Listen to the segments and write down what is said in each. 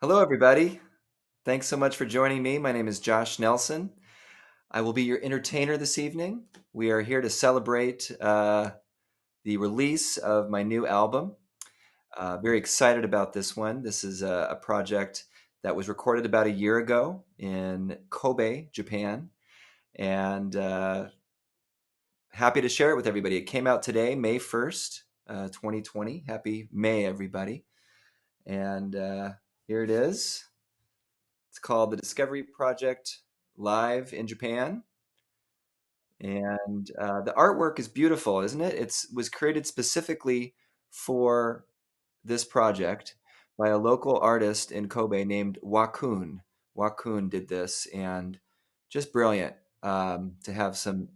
Hello, everybody. Thanks so much for joining me. My name is Josh Nelson. I will be your entertainer this evening. We are here to celebrate the release of my new album. Very excited about this one. This is a project that was recorded about a year ago in Kobe, Japan, and happy to share it with everybody. It came out today, May 1st, 2020. Happy May, everybody. And here it is. It's called The Discovery Project Live in Japan. And the artwork is beautiful, isn't it? It was created specifically for this project by a local artist in Kobe named Wakun. Wakun did this, and just brilliant to have some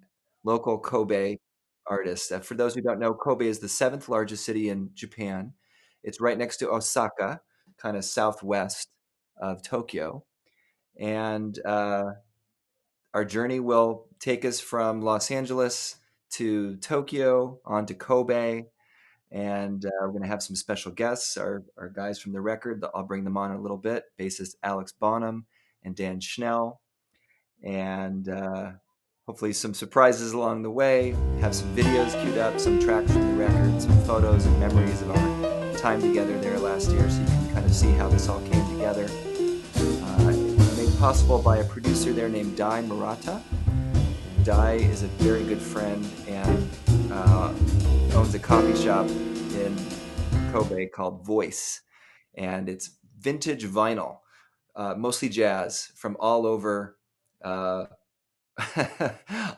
local Kobe artists. For those who don't know, Kobe is the seventh largest city in Japan. It's right next to Osaka, kind of southwest of Tokyo. And our journey will take us from Los Angeles to Tokyo, on to Kobe, and we're going to have some special guests, our guys from the record. I'll bring them on in a little bit, bassist Alex Bonham and Dan Schnell, and hopefully some surprises along the way, have some videos queued up, some tracks from the record, some photos and memories of our time together there last year, so you can kind of see how this all came together. It was made possible by a producer there named Dai Murata. Dai is a very good friend and owns a coffee shop in Kobe called Voice, and it's vintage vinyl, mostly jazz from all over, uh,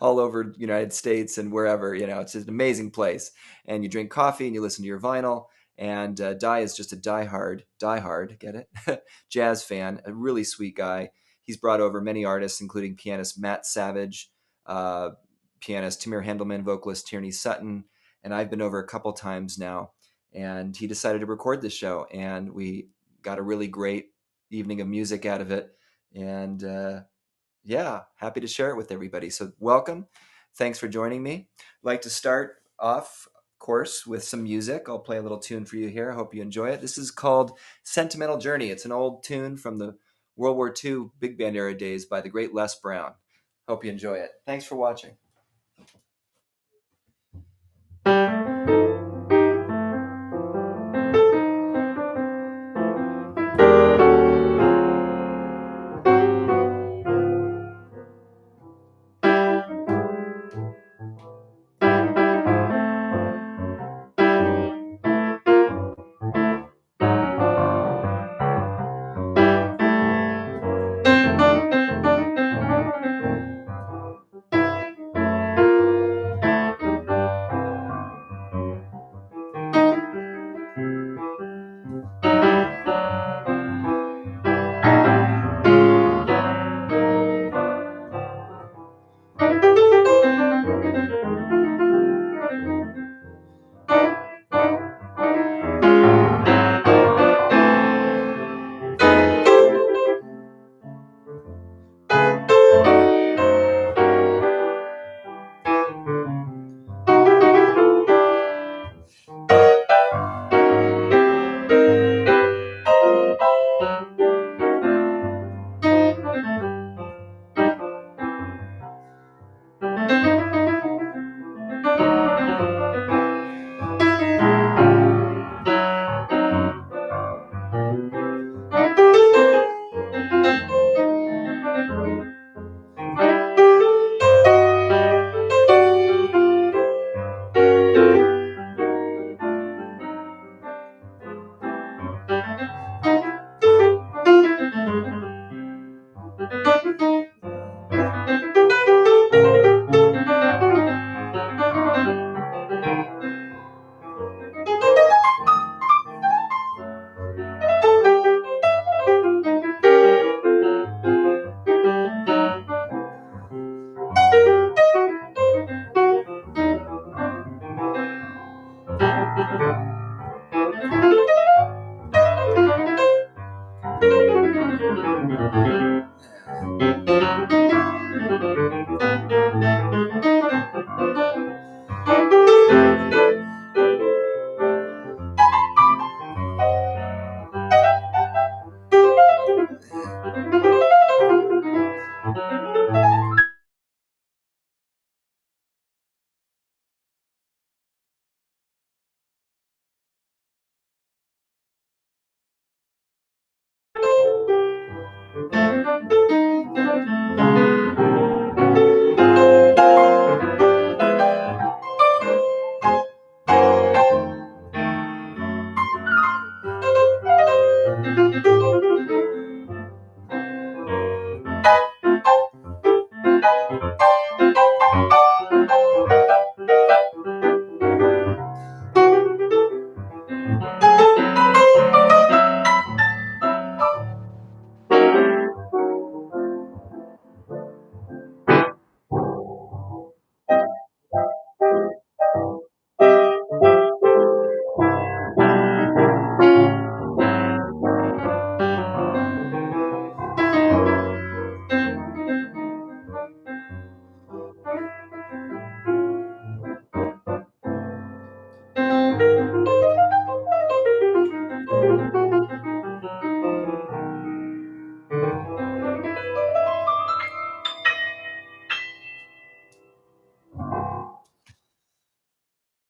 all over United States and wherever. It's an amazing place. And you drink coffee and you listen to your vinyl. And Dai is just a diehard, get it, jazz fan, a really sweet guy. He's brought over many artists, including pianist Matt Savage, uh, pianist Tamir Handelman, vocalist Tierney Sutton, and I've been over a couple times now. And he decided to record this show, and we got a really great evening of music out of it. And yeah, happy to share it with everybody. So welcome. Thanks for joining me. I'd like to start off, of course, with some music. I'll play a little tune for you here. I hope you enjoy it. This is called Sentimental Journey. It's an old tune from the World War II big band era days by the great Les Brown. Hope you enjoy it. Thanks for watching.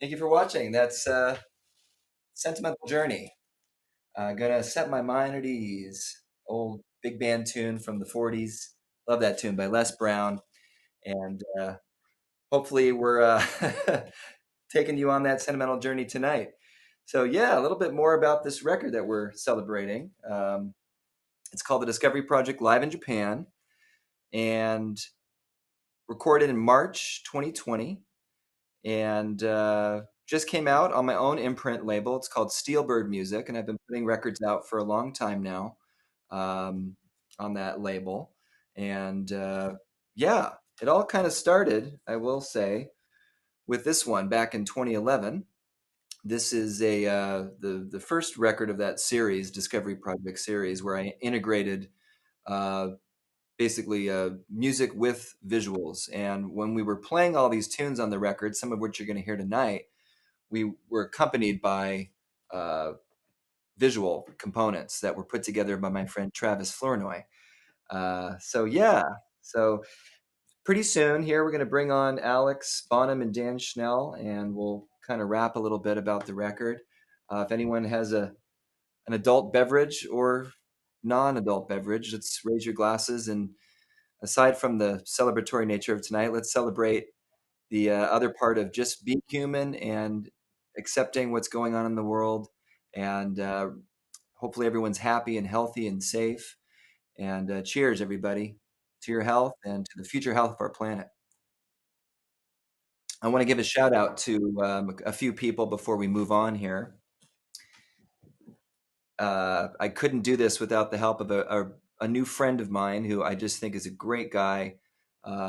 Thank you for watching. That's Sentimental Journey. Gonna set my mind at ease. Old big band tune from the 40s. Love that tune by Les Brown. And hopefully we're taking you on that sentimental journey tonight. So yeah, a little bit more about this record that we're celebrating. It's called The Discovery Project Live in Japan and recorded in March 2020. And just came out on my own imprint label. It's called Steelbird Music, and I've been putting records out for a long time now um, on that label. And yeah, it all kind of started, I will say, with this one back in 2011. This is the first record of that series, Discovery Project series, where I integrated uh, basically music with visuals. And when we were playing all these tunes on the record, some of which you're going to hear tonight, we were accompanied by uh, visual components that were put together by my friend Travis Flournoy. So yeah, so pretty soon here we're going to bring on Alex Bonham and Dan Schnell, and we'll kind of rap a little bit about the record. If anyone has an adult beverage or non-adult beverage, let's raise your glasses. And aside from the celebratory nature of tonight, let's celebrate the other part of just being human and accepting what's going on in the world. And hopefully everyone's happy and healthy and safe. And cheers, everybody, to your health and to the future health of our planet. I want to give a shout out to a few people before we move on here. I couldn't do this without the help of a new friend of mine who I just think is a great guy.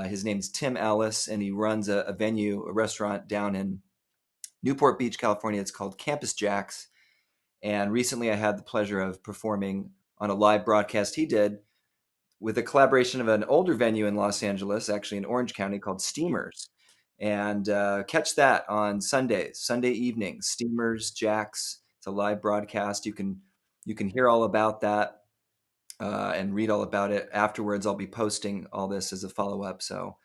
His name's Tim Ellis, and he runs a venue, a restaurant down in Newport Beach, California. It's called Campus JAX. And recently I had the pleasure of performing on a live broadcast he did with a collaboration of an older venue in Los Angeles, actually in Orange County, called Steamers. And catch that on Sundays, Sunday evenings, Steamers, JAX. It's a live broadcast. You can hear all about that and read all about it afterwards. I'll be posting all this as a follow up. So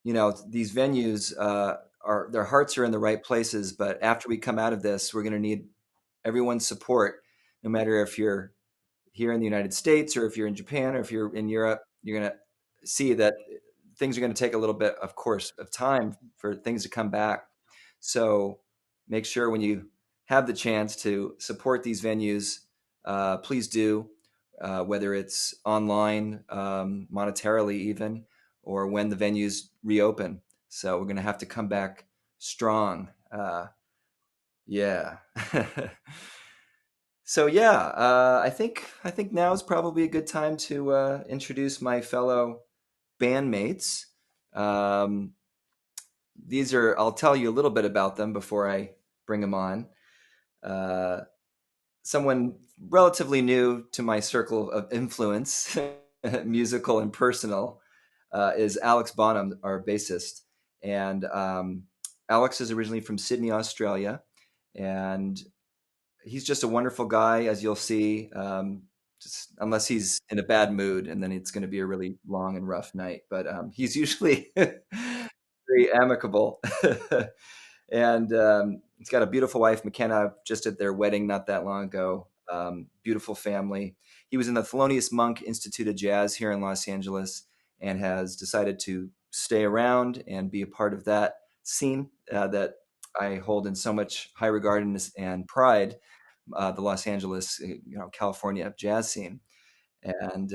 these venues are their hearts are in the right places, but after we come out of this, we're going to need everyone's support, no matter if you're here in the United States or if you're in Japan or if you're in Europe. You're going to see that things are going to take a little bit, of course, of time for things to come back. So make sure when you have the chance to support these venues, please do, whether it's online, monetarily even, or when the venues reopen. So we're going to have to come back strong. Yeah. So yeah, I think now is probably a good time to introduce my fellow bandmates. Um, I'll tell you a little bit about them before I bring them on. Uh, Someone relatively new to my circle of influence, musical and personal, is Alex Bonham, our bassist. And Alex is originally from Sydney, Australia, and he's just a wonderful guy, as you'll see. Just unless he's in a bad mood, and then it's going to be a really long and rough night. But he's usually very amicable, and he's got a beautiful wife, McKenna. Just at their wedding not that long ago. Beautiful family. He was in the Thelonious Monk Institute of Jazz here in Los Angeles, and has decided to stay around and be a part of that scene that I hold in so much high regard and pride, the Los Angeles, California jazz scene. And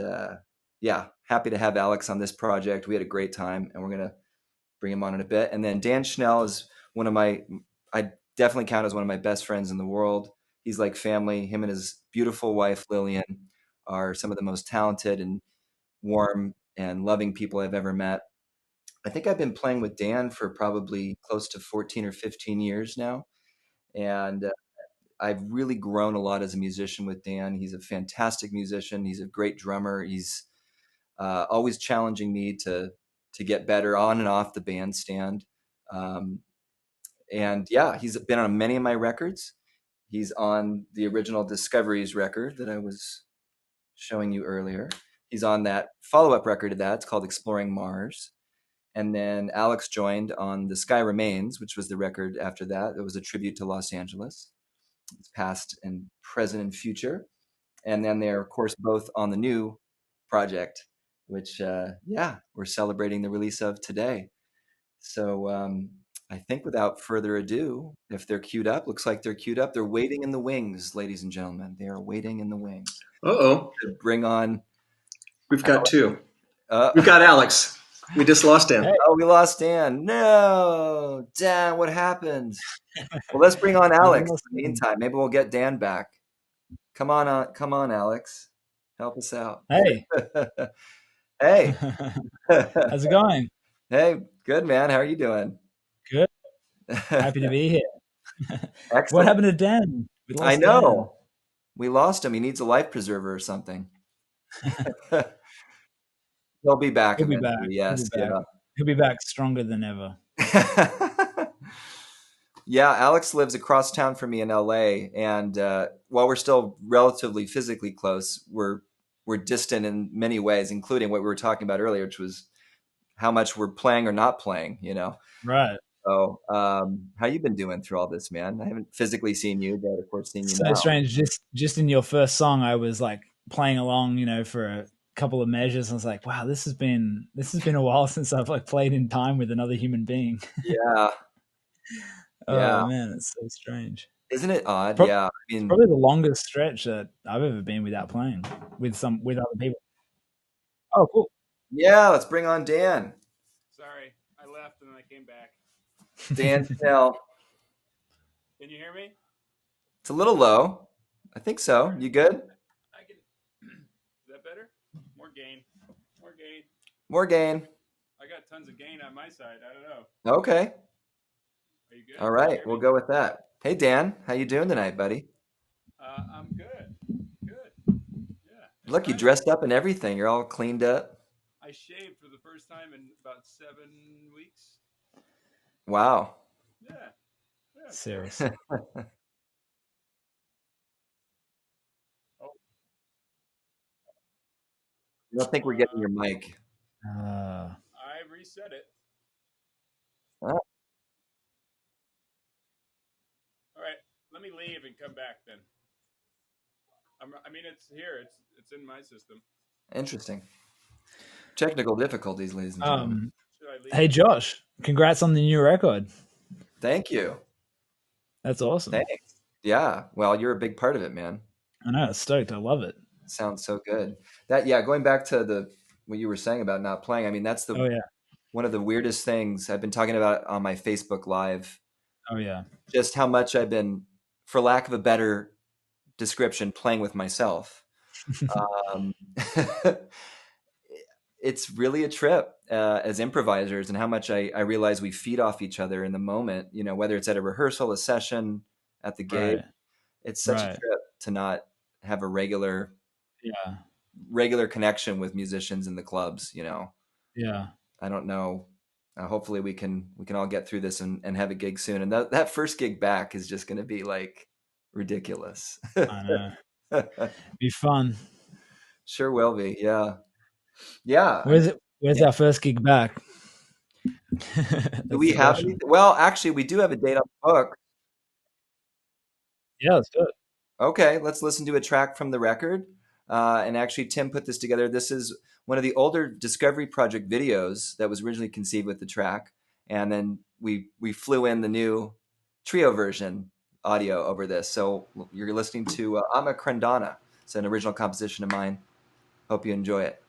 yeah, happy to have Alex on this project. We had a great time, and we're gonna bring him on in a bit. And then Dan Schnell is I definitely count as one of my best friends in the world. He's like family. Him and his beautiful wife Lillian are some of the most talented and warm and loving people I've ever met. I think I've been playing with Dan for probably close to 14 or 15 years now. And I've really grown a lot as a musician with Dan. He's a fantastic musician. He's a great drummer. He's always challenging me to get better on and off the bandstand. Um, and yeah, he's been on many of my records. He's on the original Discoveries record that I was showing you earlier. He's on that follow-up record to that. It's called Exploring Mars. And then Alex joined on The Sky Remains, which was the record after that. It was a tribute to Los Angeles, its past and present and future. And then they're, of course, both on the new project, which, we're celebrating the release of today. So I think without further ado, if they're queued up, looks like they're queued up. They're waiting in the wings, ladies and gentlemen. They are waiting in the wings. Uh-oh. To bring on. We've got two. We've got Alex. We just lost Dan. Oh, we lost Dan. No, Dan, what happened? Well, let's bring on Alex in the meantime. Maybe we'll get Dan back. Come on, Alex. Help us out. Hey. Hey. How's it going? Hey, good, man. How are you doing? Good. Happy to be here. Excellent. What happened to Dan? We lost I know. Dan. We lost him. He needs a life preserver or something. He'll be back. He'll be back. Yes. He'll be back stronger than ever. Yeah, Alex lives across town from me in LA, and while we're still relatively physically close, we're distant in many ways, including what we were talking about earlier, which was how much we're playing or not playing, Right. So how you been doing through all this, man? I haven't physically seen you, but of course seen you now. So strange. Just in your first song, I was like playing along, for a couple of measures. I was like, wow, this has been a while since I've like played in time with another human being. Yeah. Oh man, it's so strange. Isn't it odd? Yeah. It's probably the longest stretch that I've ever been without playing with other people. Oh, cool. Yeah, let's bring on Dan. Sorry, I left and then I came back. Dan Schnell. Can you hear me? It's a little low. I think so. You good? I can. Is that better? More gain. More gain. I got tons of gain on my side. I don't know. Okay. Are you good? All right, we'll go with that. Hey, Dan, how you doing tonight, buddy? I'm good. Good. Yeah. Look, you dressed up and everything. You're all cleaned up. I shaved for the first time in about 7 weeks. Wow. Yeah. Seriously. I don't think we're getting your mic. I reset it. Oh. All right, let me leave and come back then. It's here. It's in my system. Interesting. Technical difficulties, ladies and gentlemen. Hey, Josh, congrats on the new record. Thank you. That's awesome. Thanks. Yeah, well, you're a big part of it, man. I know, it's stoked. I love it. Sounds so good. Going back to what you were saying about not playing. That's one of the weirdest things I've been talking about on my Facebook Live. Oh yeah. Just how much I've been, for lack of a better description, playing with myself. It's really a trip as improvisers, and how much I realize we feed off each other in the moment, whether it's at a rehearsal, a session, at the gig. Right. It's such a trip to not have a regular connection with musicians in the clubs, Yeah. I don't know. Hopefully we can all get through this and have a gig soon. And that first gig back is just going to be like ridiculous. I know. Be fun. Sure will be. Yeah. Yeah. Where's our first gig back? Do we have anything? Well, actually, we do have a date on the book. Yeah, let's do it. Okay, let's listen to a track from the record. And actually, Tim put this together. This is one of the older Discovery Project videos that was originally conceived with the track. And then we flew in the new trio version audio over this. So you're listening to Ama Crendana. It's an original composition of mine. Hope you enjoy it.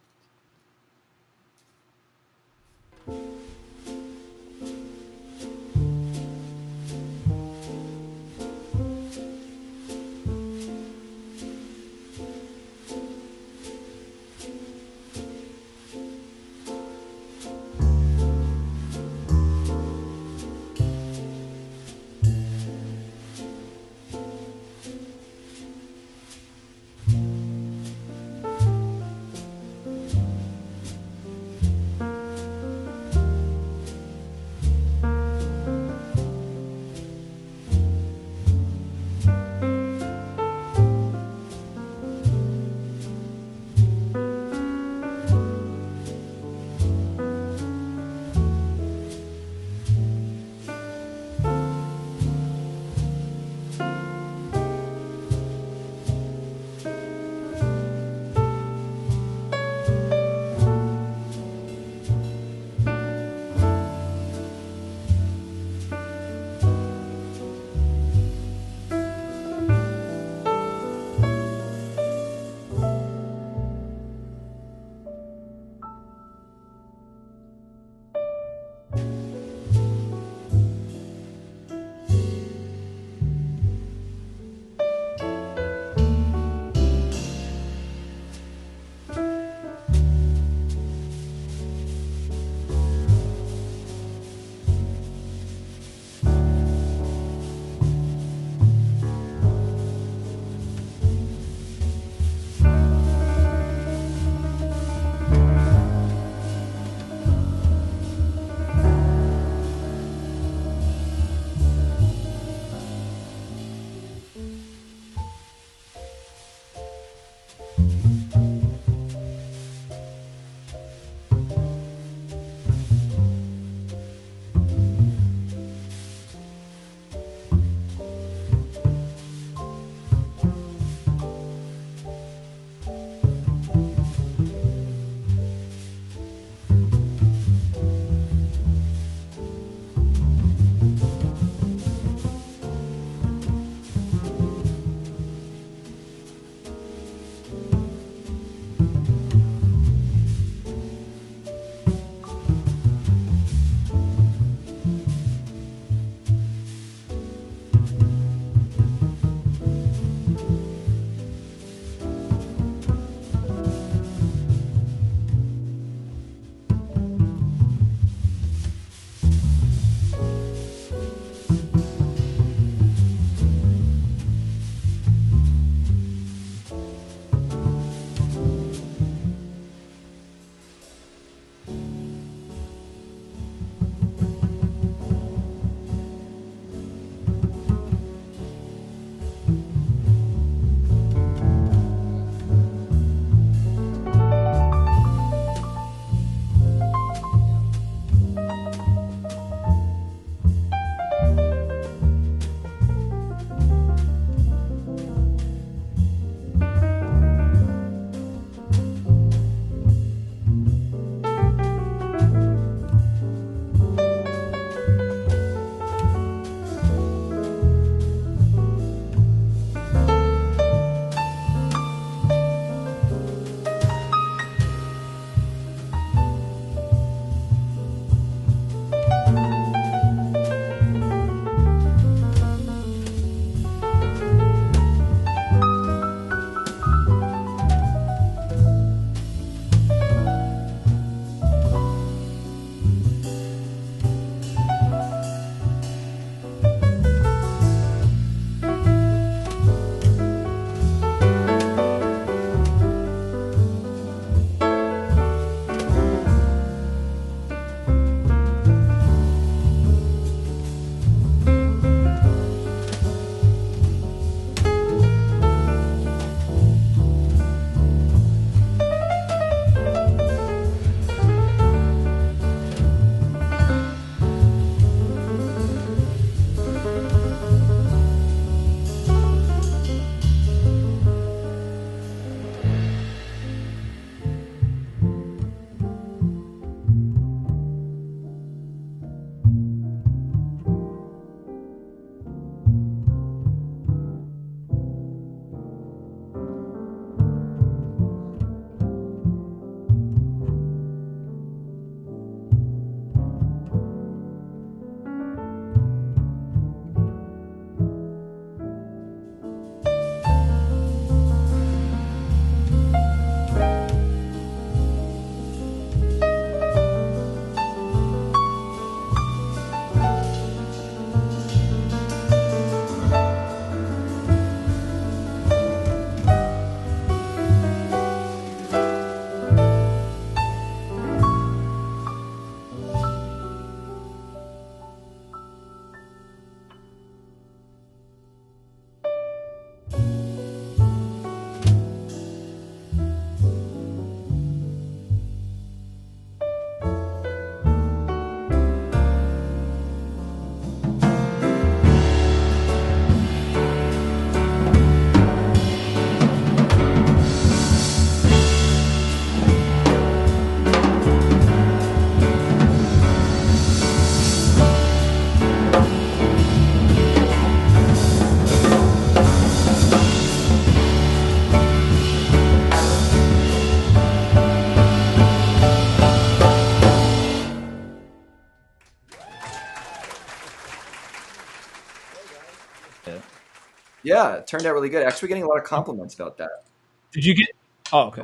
Yeah, it turned out really good. Actually, we're getting a lot of compliments about that. Did you get? Oh, okay.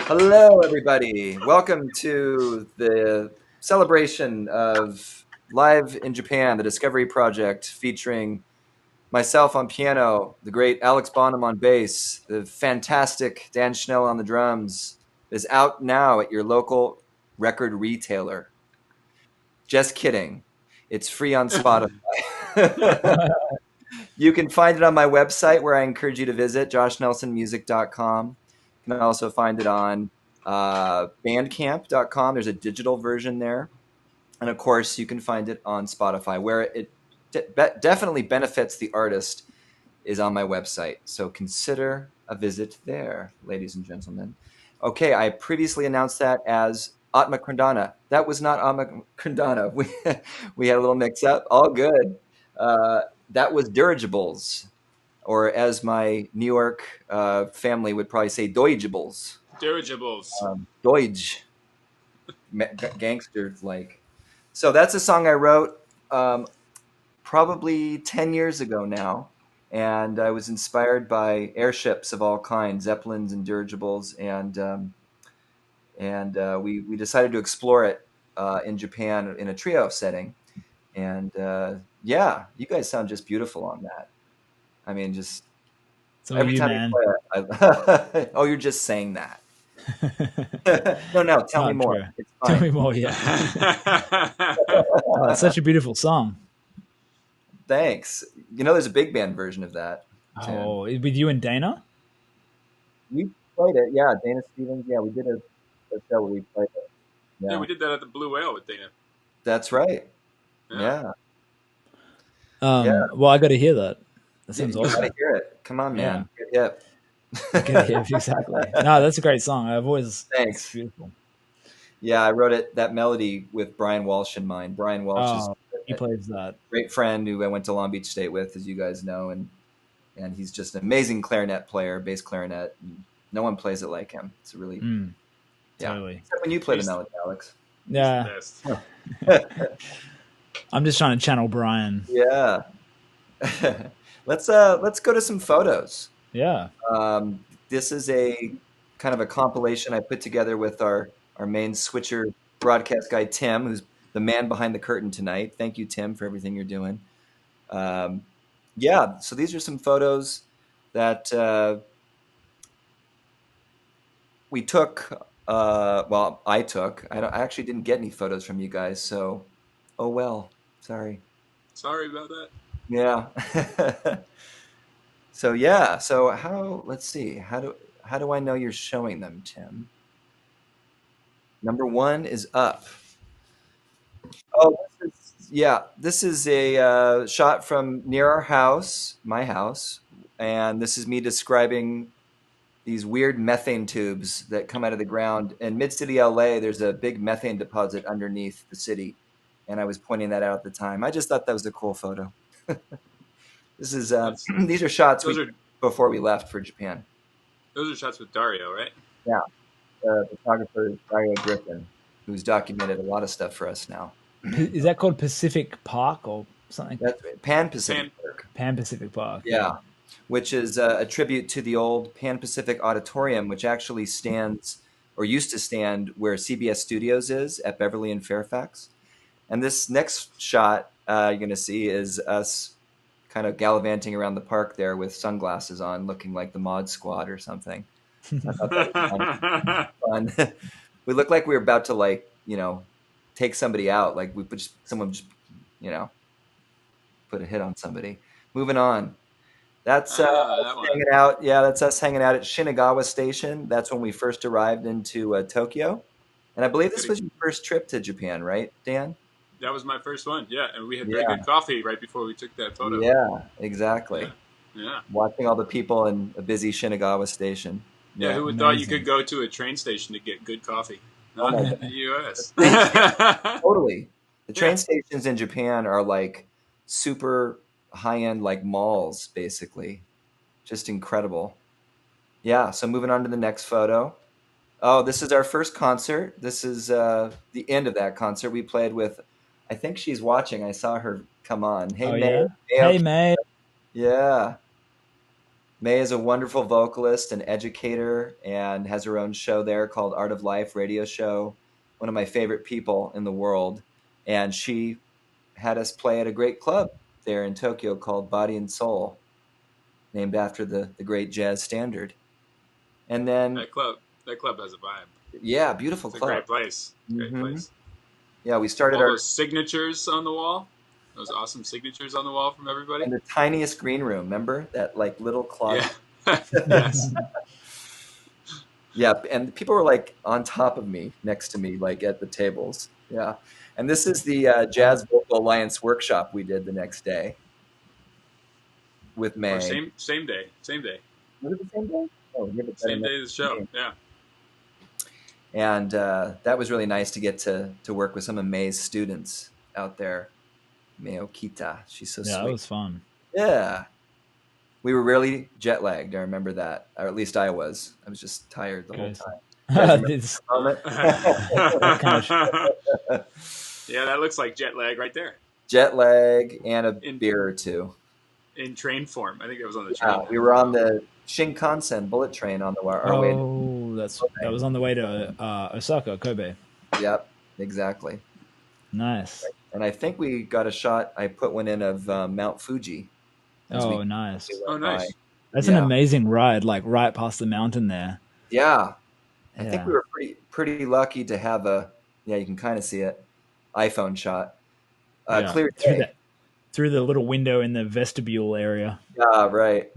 Hello, everybody. Welcome to the celebration of Live in Japan, the Discovery Project, featuring myself on piano, the great Alex Bonham on bass, the fantastic Dan Schnell on the drums. Is out now at your local record retailer. Just kidding. It's free on Spotify. You can find it on my website, where I encourage you to visit, joshnelsonmusic.com. You can also find it on bandcamp.com. There's a digital version there. And of course, you can find it on Spotify, where it definitely benefits the artist is on my website. So consider a visit there, ladies and gentlemen. Okay, I previously announced that as Atma Krandana. That was not Atma Krandana. We had a little mix up. All good. That was Dirigibles, or as my New York family would probably say, Dirigibles. Dirigibles. Deutsch. Gangsters like. So that's a song I wrote probably 10 years ago now. And I was inspired by airships of all kinds, Zeppelins and dirigibles, and we decided to explore it in Japan in a trio setting. And yeah, you guys sound just beautiful on that. I mean, just So every you, time man. you play it, oh, you're just saying that. No, tell me more. True. It's Tell fine. me more. Yeah. Oh, it's such a beautiful song. Thanks. You know, there's a big band version of that. Tim. Oh, with you and Dana? We played it, yeah. Dana Stevens, yeah. We did a show where we played it. Yeah, we did that at the Blue Whale with Dana. That's right. Yeah. Well, I got to hear that. That sounds awesome. You gotta hear it. Come on, man. Get hip. Get hip, exactly. No, that's a great song. I've always. Thanks. It's beautiful. Yeah, I wrote that melody with Brian Walsh in mind. Brian Walsh is he plays that. Great friend who I went to Long Beach State with, as you guys know, and he's just an amazing clarinet player, bass clarinet. And no one plays it like him. It's really totally. Except when you play the melody, Alex. Yeah. I'm just trying to channel Brian. Yeah. Let's go to some photos. Yeah. This is a kind of a compilation I put together with our main switcher broadcast guy, Tim, who's the man behind the curtain tonight. Thank you, Tim, for everything you're doing. Yeah, so these are some photos that we took. Well, I took. I actually didn't get any photos from you guys, so oh well. Sorry. Sorry about that. Yeah. So yeah. So how? Let's see. How do I know you're showing them, Tim? Number 1 is up. Oh, this is a shot from near our house, my house, and this is me describing these weird methane tubes that come out of the ground. In mid-city LA, there's a big methane deposit underneath the city, and I was pointing that out at the time. I just thought that was a cool photo. This is these are shots before we left for Japan. Those are shots with Dario, right? Yeah, the photographer Dario Griffin, who's documented a lot of stuff for us now. Is that called Pacific Park or something? That's Pan Pacific Park. Pan Pacific Park. Yeah, which is a tribute to the old Pan Pacific Auditorium, which actually stands or used to stand where CBS Studios is at Beverly and Fairfax. And this next shot you're going to see is us kind of gallivanting around the park there with sunglasses on, looking like the Mod Squad or something. I thought that was fun. We looked like we were about to take somebody out. Like someone put a hit on somebody. Moving on. That's that hanging out. Yeah, that's us hanging out at Shinagawa Station. That's when we first arrived into Tokyo. And I believe this was your first trip to Japan, right, Dan? That was my first one, yeah. And we had very good coffee right before we took that photo. Yeah, exactly. Yeah. Watching all the people in a busy Shinagawa Station. Yeah, who would thought you could go to a train station to get good coffee? Not in the U.S. Totally. The train stations in Japan are like super high-end, like malls, basically. Just incredible. Yeah, so moving on to the next photo. Oh, this is our first concert. This is the end of that concert. We played with I think she's watching. I saw her come on. Hey, Oh May. yeah. May, Hey okay. May. Yeah. May is a wonderful vocalist and educator and has her own show there called Art of Life radio show. One of my favorite people in the world. And she had us play at a great club there in Tokyo called Body and Soul, named after the great jazz standard. And then That club has a vibe. yeah, beautiful It's a club. great place. Great place. Yeah, we started all those signatures on the wall. Those awesome signatures on the wall from everybody. in the tiniest green room. Remember that like little closet? Yeah. Yes. Yeah, and people were like on top of me, next to me, like at the tables. Yeah, and this is the Jazz Vocal Alliance workshop we did the next day with May. Or same day. Was it the same day? Oh, yeah, same day as the show. Yeah. And that was really nice to get to work with some of May's students out there. May Okita, she's so sweet. Yeah, that was fun. Yeah. We were really jet lagged. I remember that, or at least I was. I was just tired the whole time. Yeah, that looks like jet lag right there. Jet lag and a beer or two. In train form. I think it was on the train. We were on the Shinkansen bullet train on our way. That was on the way to Osaka, Kobe. Yep, exactly. Nice. And I think we got a shot. I put one in of Mount Fuji. Oh, nice. Oh, nice. That's an amazing ride, like right past the mountain there. Yeah. I think we were pretty lucky to have you can kind of see it, iPhone shot. Clear through the little window in the vestibule area. Yeah, right.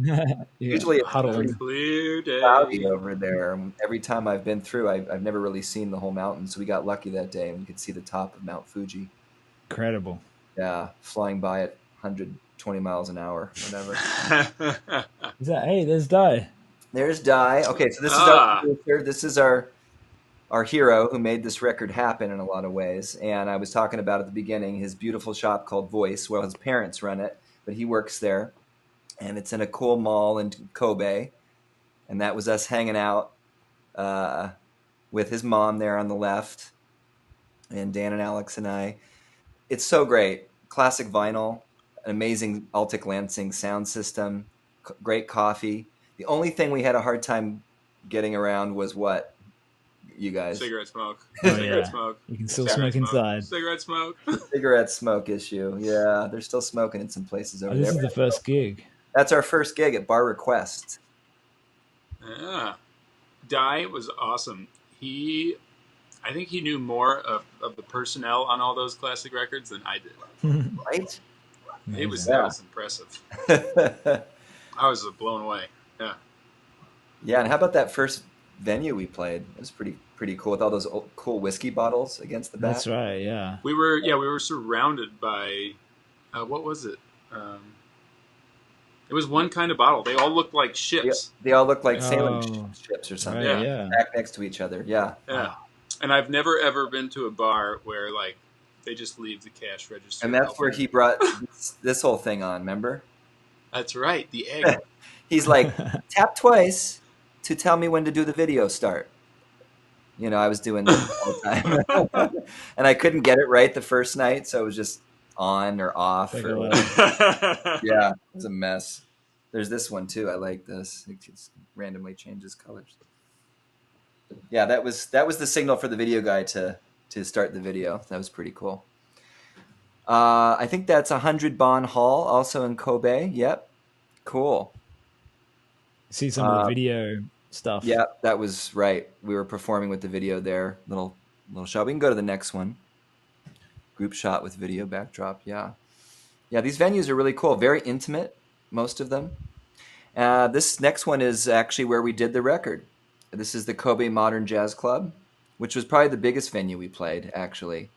Usually it's huddling. Clear day. Cloudy over there. Every time I've been through, I've never really seen the whole mountain, so we got lucky that day and we could see the top of Mount Fuji. Incredible. Yeah, flying by at 120 miles an hour, whatever. Hey, there's Dai. There's Dai. Okay, so this is our producer. This is our hero who made this record happen in a lot of ways. And I was talking about at the beginning his beautiful shop called Voice. Well, his parents run it, but he works there. And it's in a cool mall in Kobe. And that was us hanging out with his mom there on the left. And Dan and Alex and I. It's so great. Classic vinyl, an amazing Altic Lansing sound system, great coffee. The only thing we had a hard time getting around was what? You guys? Cigarette smoke. Smoke. You can still smoke inside. Cigarette smoke. Cigarette smoke issue. Yeah, they're still smoking in some places over there. This is the first gig. That's our first gig at Bar Request. Yeah. Dai was awesome. I think he knew more of the personnel on all those classic records than I did. Right? That was impressive. I was blown away. Yeah. Yeah, and how about that first venue we played? It was pretty cool with all those cool whiskey bottles against the back. That's right. Yeah. We were surrounded by what was it? It was one kind of bottle. They all looked like ships. They all looked like sailing ships or something. Right, yeah. Back next to each other. Yeah. Yeah. And I've never ever been to a bar where like they just leave the cash register. And that's where he brought this whole thing on. Remember? That's right. The egg. He's like, tap twice to tell me when to do the video start. You know, I was doing that all the time. And I couldn't get it right the first night, so it was just on or off. Yeah, it was a mess. There's this one too. I like this. It just randomly changes colors. Yeah, that was the signal for the video guy to start the video. That was pretty cool. I think that's 100 Bon Hall, also in Kobe. Yep. Cool. See some of the video stuff. Yeah, that was right. We were performing with the video there. Little shot. We can go to the next one. Group shot with video backdrop. Yeah. Yeah, these venues are really cool. Very intimate, most of them. This next one is actually where we did the record. This is the Kobe Modern Jazz Club, which was probably the biggest venue we played, actually.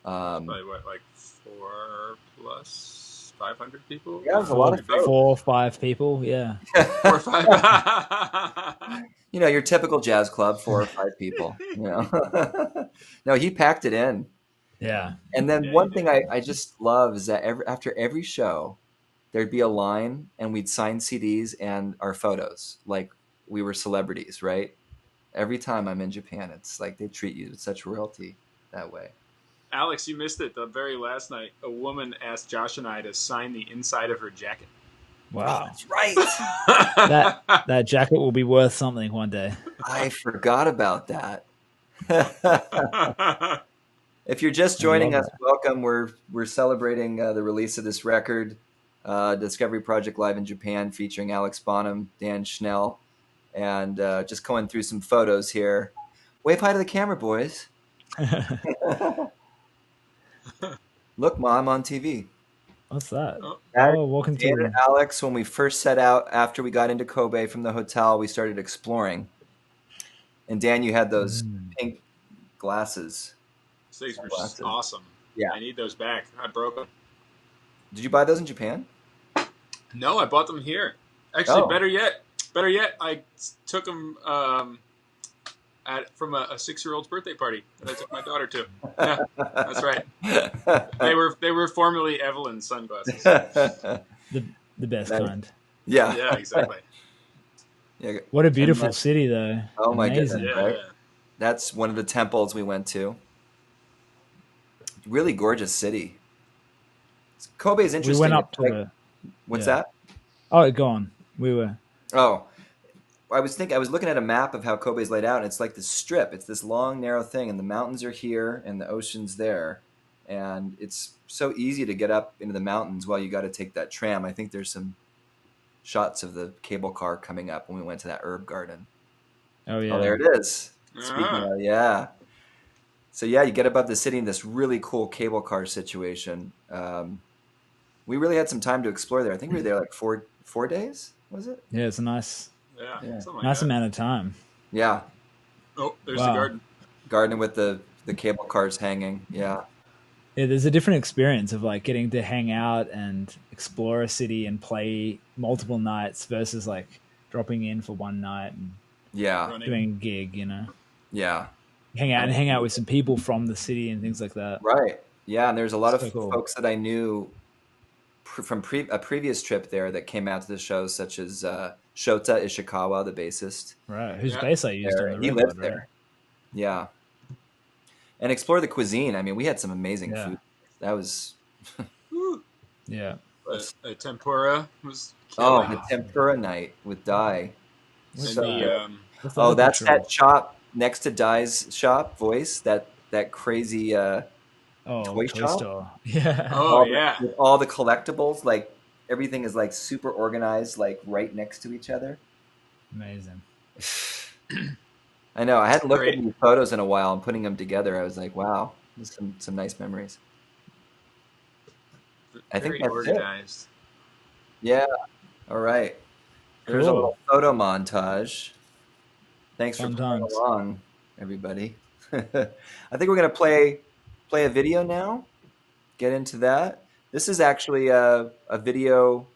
Probably what, like 4 plus 500 people? Yeah, it was a lot of folks. 4 or 5 people, yeah. 4 or 5. You know, your typical jazz club, 4 or 5 people. You know, no, he packed it in. Yeah. And then one thing I just love is that after every show, there'd be a line, and we'd sign CDs and our photos, like we were celebrities, right? Every time I'm in Japan, it's like they treat you with such royalty that way. Alex, you missed it. The very last night, a woman asked Josh and I to sign the inside of her jacket. Wow. That's right. That jacket will be worth something one day. I forgot about that. If you're just joining us, welcome. We're celebrating the release of this record, Discovery Project Live in Japan, featuring Alex Bonham, Dan Schnell, and just going through some photos here. Wave hi to the camera, boys. Look, Mom, on TV. What's that? Oh, welcome Dan to and Alex, when we first set out after we got into Kobe from the hotel, we started exploring. And Dan, you had those pink glasses. These were awesome. Yeah. I need those back. I broke them. Did you buy those in Japan? No, I bought them here. Actually, better yet, I took them from a 6-year-old's birthday party that I took my daughter to. Yeah, that's right. They were formerly Evelyn's sunglasses. the best kind. Yeah. Yeah, exactly. Yeah. What a beautiful city, though. Oh my Amazing. goodness! Right? That's one of the temples we went to. Really gorgeous city. Kobe is interesting. We went up to What's that? Oh, go on. We were. Oh, I was looking at a map of how Kobe is laid out, and it's like this strip. It's this long, narrow thing, and the mountains are here, and the ocean's there, and it's so easy to get up into the mountains while you got to take that tram. I think there's some shots of the cable car coming up when we went to that herb garden. Oh yeah. Oh, there it is. Speaking of, yeah. So yeah, you get above the city in this really cool cable car situation. We really had some time to explore there. I think we were there like four days. Was it? Yeah, it's a nice Nice amount of time. Yeah. Oh, there's the garden. Garden with the cable cars hanging. Yeah. Yeah, there's a different experience of like getting to hang out and explore a city and play multiple nights versus like dropping in for one night and doing a gig, you know. Yeah. Hang out with some people from the city and things like that. Right. Yeah, and there's a lot of folks that I knew from a previous trip there that came out to the show, such as Shota Ishikawa, the bassist. Right, whose bass I used on the He record, lives there. Yeah. And explore the cuisine. I mean, we had some amazing food. That was... yeah. The tempura was... the tempura night with Dai. And that's that shop next to Dai's shop, Voice, that crazy toy shop. Store. Yeah. With all the collectibles, like everything is like super organized, like right next to each other. Amazing. I know. I hadn't looked at these photos in a while, and putting them together, I was like, wow, there's some nice memories. I think that's organized. It. Yeah. All right. There's a little photo montage. Thanks for playing along, everybody. I think we're going to play a video now. Get into that. This is actually a video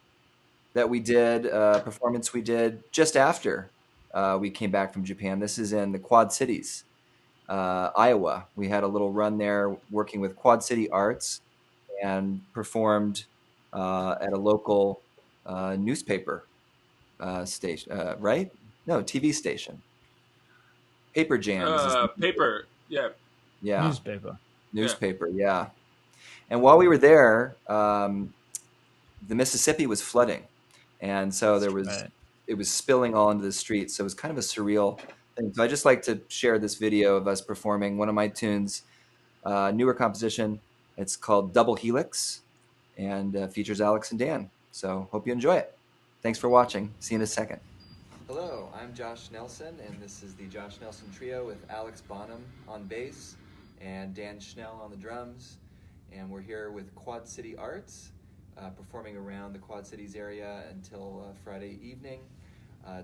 that we did, a performance we did just after we came back from Japan. This is in the Quad Cities, Iowa. We had a little run there working with Quad City Arts and performed at a local newspaper station, right? No, TV station. Paper Jams. Paper, yeah. Yeah. Newspaper, yeah. And while we were there, the Mississippi was flooding. And so it was spilling all into the streets. So it was kind of a surreal thing. So I just like to share this video of us performing one of my tunes, newer composition. It's called Double Helix and features Alex and Dan. So hope you enjoy it. Thanks for watching. See you in a second. Hello, I'm Josh Nelson, and this is the Josh Nelson Trio with Alex Bonham on bass and Dan Schnell on the drums. And we're here with Quad City Arts, performing around the Quad Cities area until Friday evening.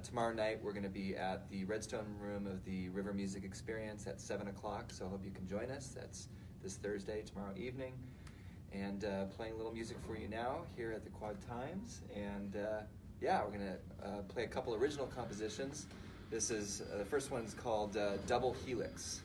Tomorrow night we're going to be at the Redstone Room of the River Music Experience at 7 o'clock, so I hope you can join us. That's this Thursday, tomorrow evening. And playing a little music for you now here at the Quad Times. And we're going to play a couple original compositions. This is, the first one's called Double Helix.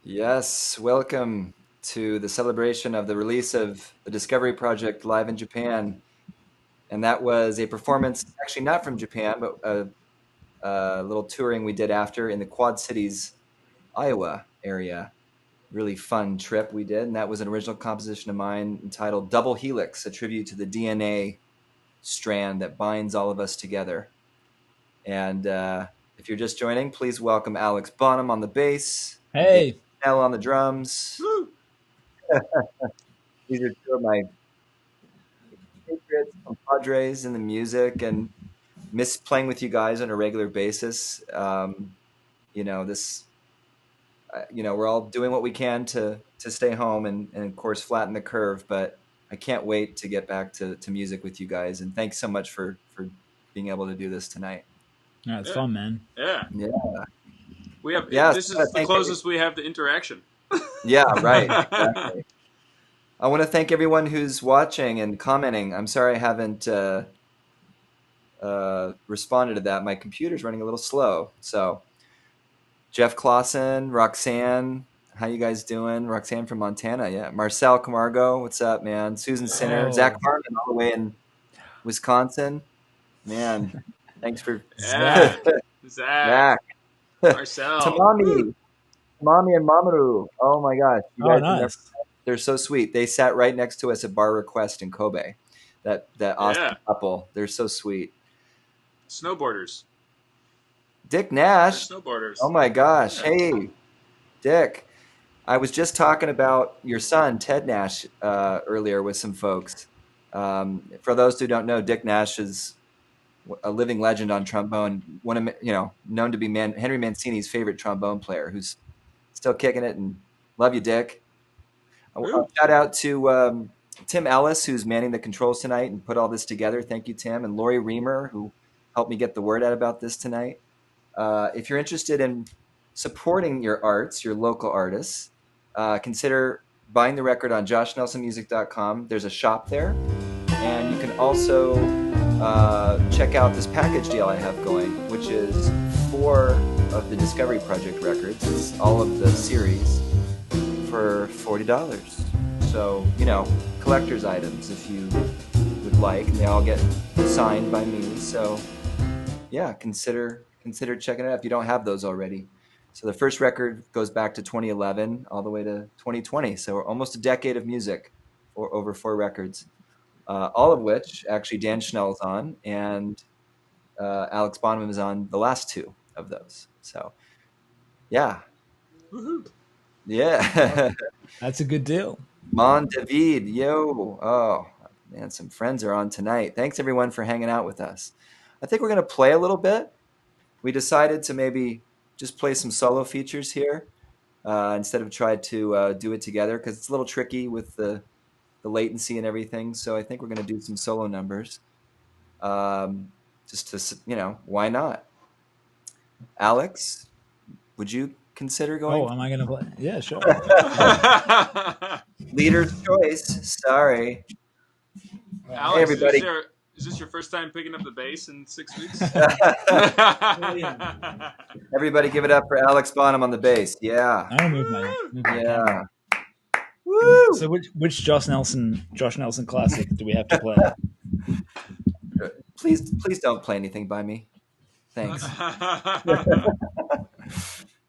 Yes, welcome to the celebration of the release of the Discovery Project live in Japan. And that was a performance, actually not from Japan, but a little touring we did after in the Quad Cities, Iowa area. Really fun trip we did. And that was an original composition of mine entitled Double Helix, a tribute to the DNA strand that binds all of us together. And if you're just joining, please welcome Alex Bonham on the bass. Hey. Schnell on the drums. These are two of my patriots, compadres in the music, and miss playing with you guys on a regular basis. We're all doing what we can to stay home and of course flatten the curve, but I can't wait to get back to music with you guys. And thanks so much for being able to do this tonight. No, it's fun, man. Yeah. We have. Yeah, this is the closest we have to interaction. Yeah, right. Exactly. I want to thank everyone who's watching and commenting. I'm sorry I haven't responded to that. My computer's running a little slow. So, Jeff Clausen, Roxanne, how you guys doing? Roxanne from Montana, yeah. Marcel Camargo, what's up, man? Susan Sinner, Zach Harmon all the way in Wisconsin. Man, thanks for Zach. Marcel. Tamami and Mamoru. Oh my gosh. You guys nice. They're so sweet. They sat right next to us at Bar Request in Kobe. That awesome couple. They're so sweet. Snowboarders. Dick Nash. They're snowboarders. Oh my gosh. Yeah. Hey, Dick. I was just talking about your son, Ted Nash, earlier with some folks. For those who don't know, Dick Nash is a living legend on trombone. Known to be Henry Mancini's favorite trombone player, who's still kicking it. And love you, Dick. Shout out to Tim Ellis, who's manning the controls tonight and put all this together. Thank you, Tim. And Lori Reamer, who helped me get the word out about this tonight. If you're interested in supporting your arts, your local artists, consider buying the record on joshnelsonmusic.com. There's a shop there. And you can also check out this package deal I have going, which is 4 of the Discovery Project records. It's all of the series for $40. So, collector's items if you would like. And they all get signed by me. So, yeah, consider checking it out if you don't have those already. So the first record goes back to 2011 all the way to 2020. So almost a decade of music for over 4 records, all of which actually Dan Schnell's on, and Alex Bonham is on the last 2 of those. So, yeah. Woohoo. Yeah. That's a good deal. Mon David, yo. Oh, man, some friends are on tonight. Thanks, everyone, for hanging out with us. I think we're going to play a little bit. We decided to maybe just play some solo features here instead of try to do it together, because it's a little tricky with the latency and everything. So I think we're going to do some solo numbers just to, why not? Alex, would you consider going? Oh, am I going to play? Yeah, sure. Leader's choice. Sorry. Alex, hey, everybody. Is this your first time picking up the bass in 6 weeks? Everybody give it up for Alex Bonham on the bass. Yeah. I don't move my yeah. Woo! So which Josh Nelson classic do we have to play? Please don't play anything by me. Thanks.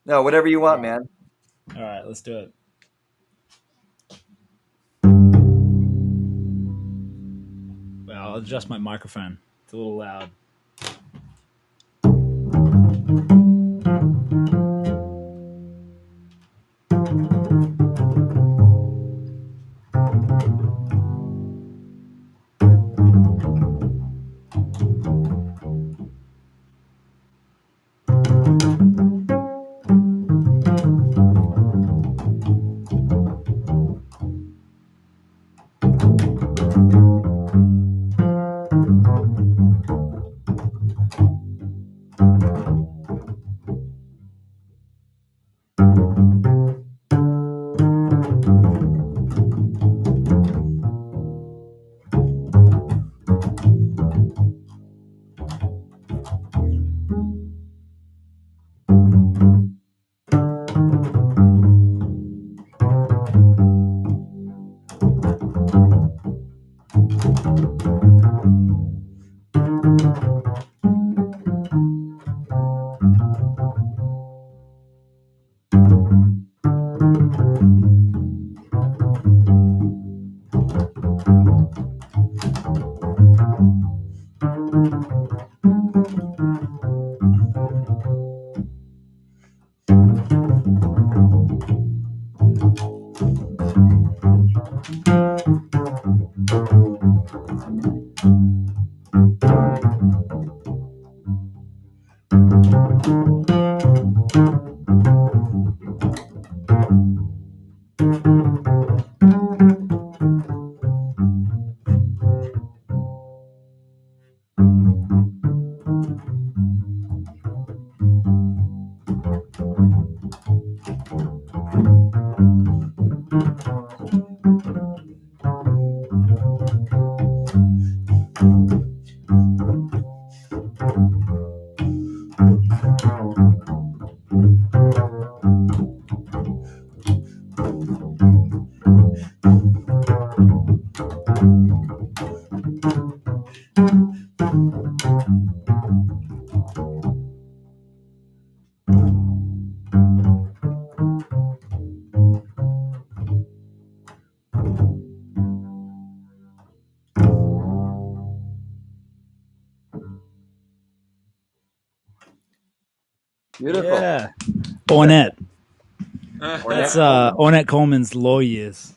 No, whatever you want, man. All right, let's do it. Well, I'll adjust my microphone. It's a little loud. Beautiful. Yeah. Ornette. Ornette. That's Ornette Coleman's Law Years.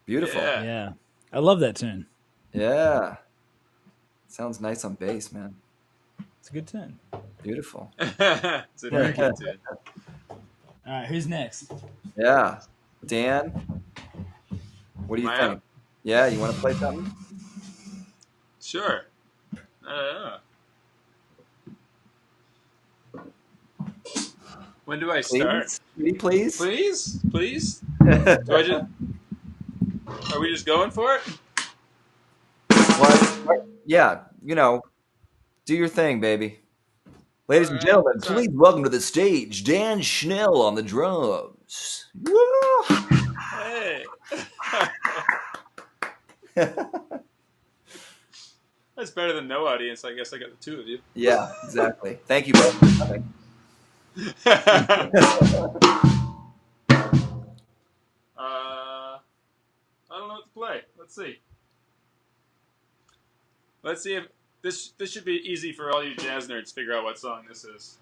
Beautiful. Yeah. I love that tune. Yeah. Sounds nice on bass, man. It's a good tune. Beautiful. It's a very good tune. All right, who's next? Yeah. Dan, what do you think? Up? Yeah, you want to play something? Sure. When do I start? Please? Please? Are we just going for it? What? Yeah, do your thing, baby. Ladies and gentlemen, please welcome to the stage Dan Schnell on the drums. Woo! Hey. That's better than no audience. I guess I got the two of you. Yeah, exactly. Thank you both for coming. I don't know what to play. Let's see. Let's see if this should be easy for all you jazz nerds to figure out what song this is.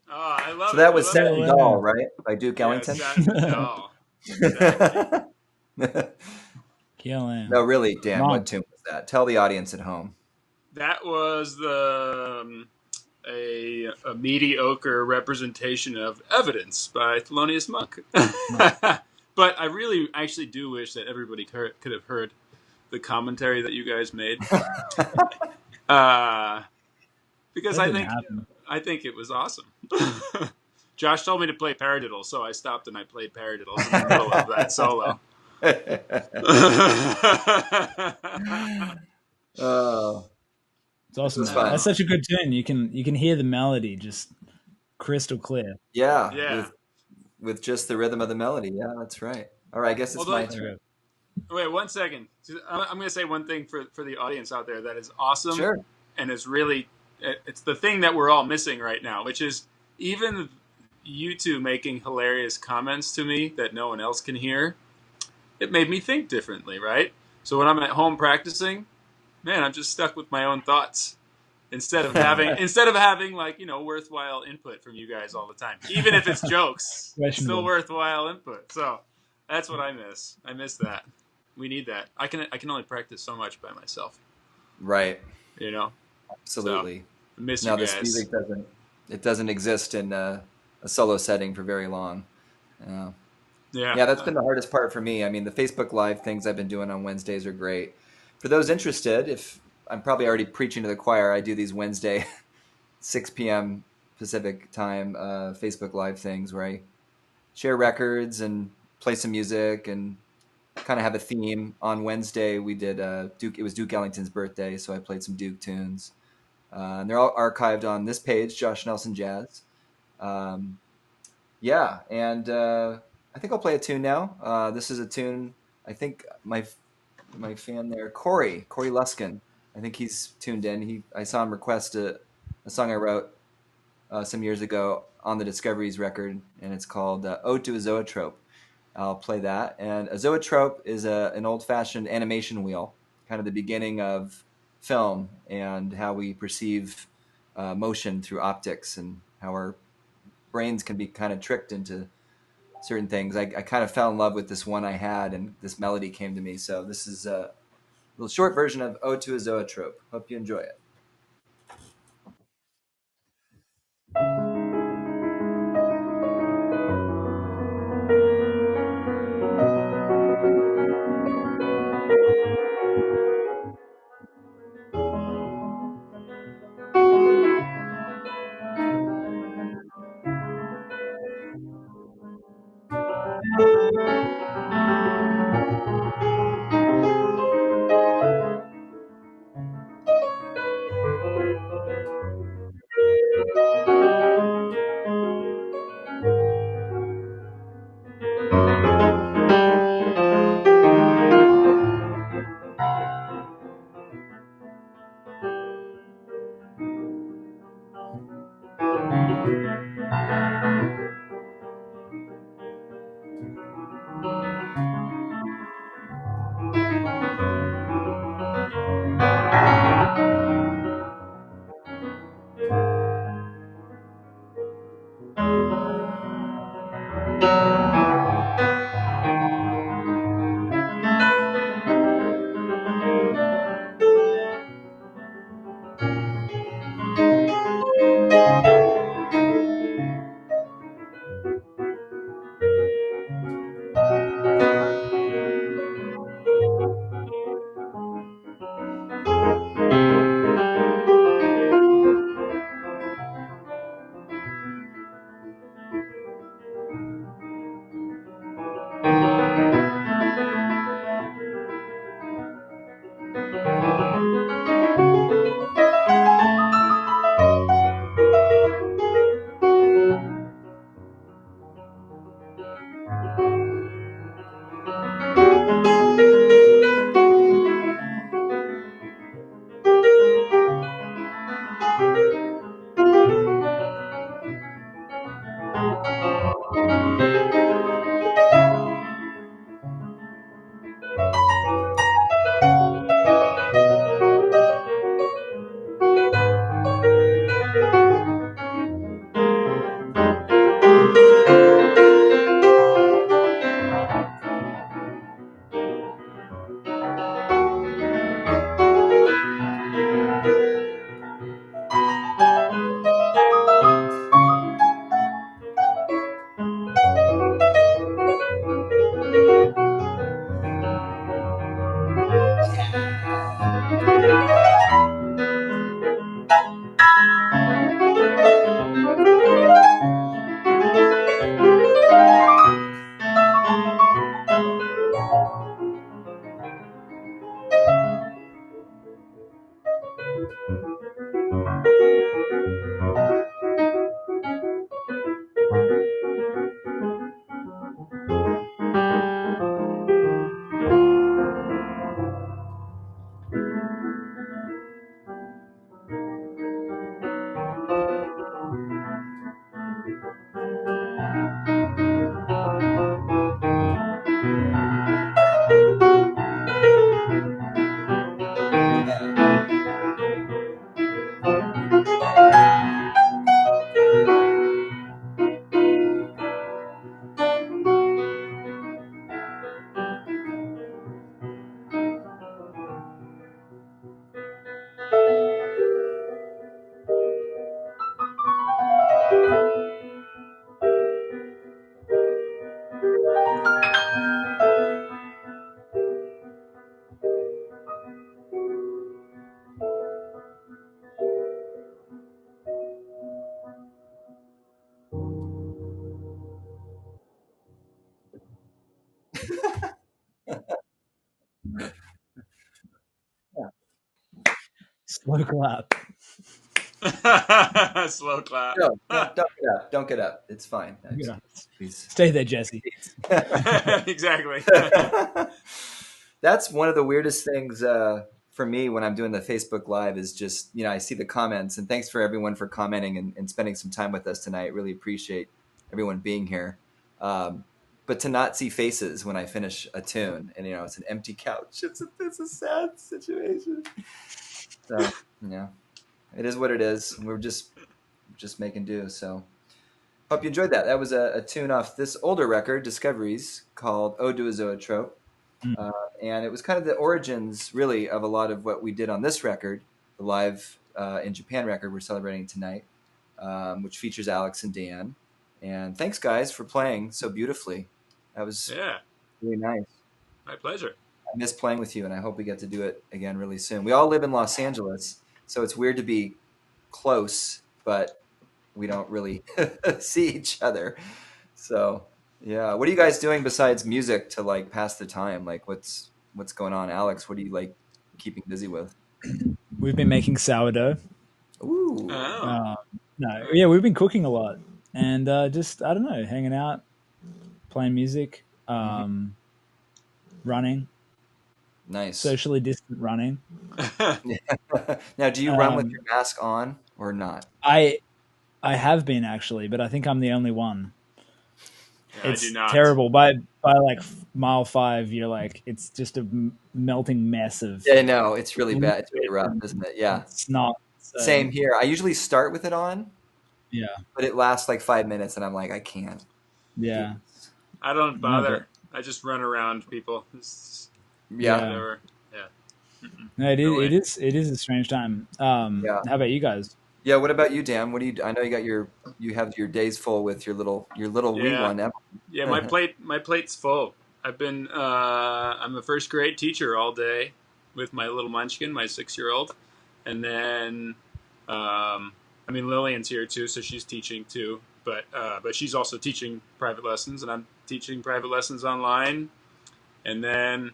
Oh, I love it. So that was Set and Doll, right? By Duke Ellington? Set and Doll. Exactly. Killing. No, really, Dan, what tune was that? Tell the audience at home. That was a mediocre representation of Evidence by Thelonious Monk. But I really actually do wish that everybody could have heard the commentary that you guys made. Because I think it was awesome. Josh told me to play paradiddle, so I stopped and I played paradiddles in the middle of that solo. Oh, it's awesome. That's such a good tune. You can hear the melody just crystal clear. Yeah. With just the rhythm of the melody. Yeah, that's right. All right, I guess it's my turn. Wait 1 second. I'm going to say one thing for the audience out there that is awesome. Sure. And is really, it's the thing that we're all missing right now, which is even you two making hilarious comments to me that no one else can hear. It made me think differently, right? So when I'm at home practicing, man, I'm just stuck with my own thoughts instead of having like, worthwhile input from you guys all the time. Even if it's jokes, it's still worthwhile input. So that's what I miss. I miss that. We need that. I can only practice so much by myself. Right. So, Absolutely. I miss now you guys. This music doesn't exist in a solo setting for very long. Yeah, that's been the hardest part for me. I mean, the Facebook Live things I've been doing on Wednesdays are great. For those interested, if I'm probably already preaching to the choir, I do these Wednesday 6 p.m. Pacific time Facebook Live things where I share records and play some music and kind of have a theme. On Wednesday, we did Duke. It was Duke Ellington's birthday, so I played some Duke tunes. And they're all archived on this page, Josh Nelson Jazz. Yeah, and I think I'll play a tune now. This is a tune. I think my fan there, Corey Luskin. I think he's tuned in. I saw him request a song I wrote some years ago on the Discoveries record, and it's called "Ode to a Zoetrope." I'll play that. And a zoetrope is an old-fashioned animation wheel, kind of the beginning of film and how we perceive motion through optics and how our brains can be kind of tricked into certain things. I kind of fell in love with this one I had, and this melody came to me. So this is a little short version of Ode to a Zoetrope. Hope you enjoy it. Slow clap. Slow clap. No, don't get up. Don't get up. It's fine. Yeah. Please. Stay there, Jesse. Exactly. That's one of the weirdest things for me when I'm doing the Facebook Live is just, I see the comments, and thanks for everyone for commenting and spending some time with us tonight. Really appreciate everyone being here. But to not see faces when I finish a tune and, it's an empty couch, it's a sad situation. So, it is what it is. We're just making do. So hope you enjoyed that. That was a tune off this older record, Discoveries, called Ode to a Zoetrope. And it was kind of the origins, really, of a lot of what we did on this record, the live in Japan record we're celebrating tonight, which features Alex and Dan. And thanks, guys, for playing so beautifully. That was really nice. My pleasure. I miss playing with you, and I hope we get to do it again really soon. We all live in Los Angeles, so it's weird to be close, but we don't really see each other. So, yeah. What are you guys doing besides music to like pass the time? Like what's going on? Alex, what are you like keeping busy with? We've been making sourdough. Ooh. We've been cooking a lot and just, I don't know, hanging out, playing music, running. Nice. Socially distant running. Now, do you run with your mask on or not? I have been actually, but I think I'm the only one. Yeah, it's I do not. terrible. By like mile 5, you're like, it's just a melting mess of. Yeah, no, it's really bad. It's really rough, isn't it? Yeah. It's not. So. Same here. I usually start with it on. Yeah. But it lasts like 5 minutes, and I'm like, I can't. Yeah. I don't bother. I just run around people. Yeah. No, it is a strange time. How about you guys? Yeah, what about you, Dan? What do you? I know you have your days full with your little wee one. Yeah, my plate's full. I've been I'm a first grade teacher all day with my little munchkin, my 6-year-old, and then Lillian's here too, so she's teaching too. But she's also teaching private lessons, and I'm teaching private lessons online, and then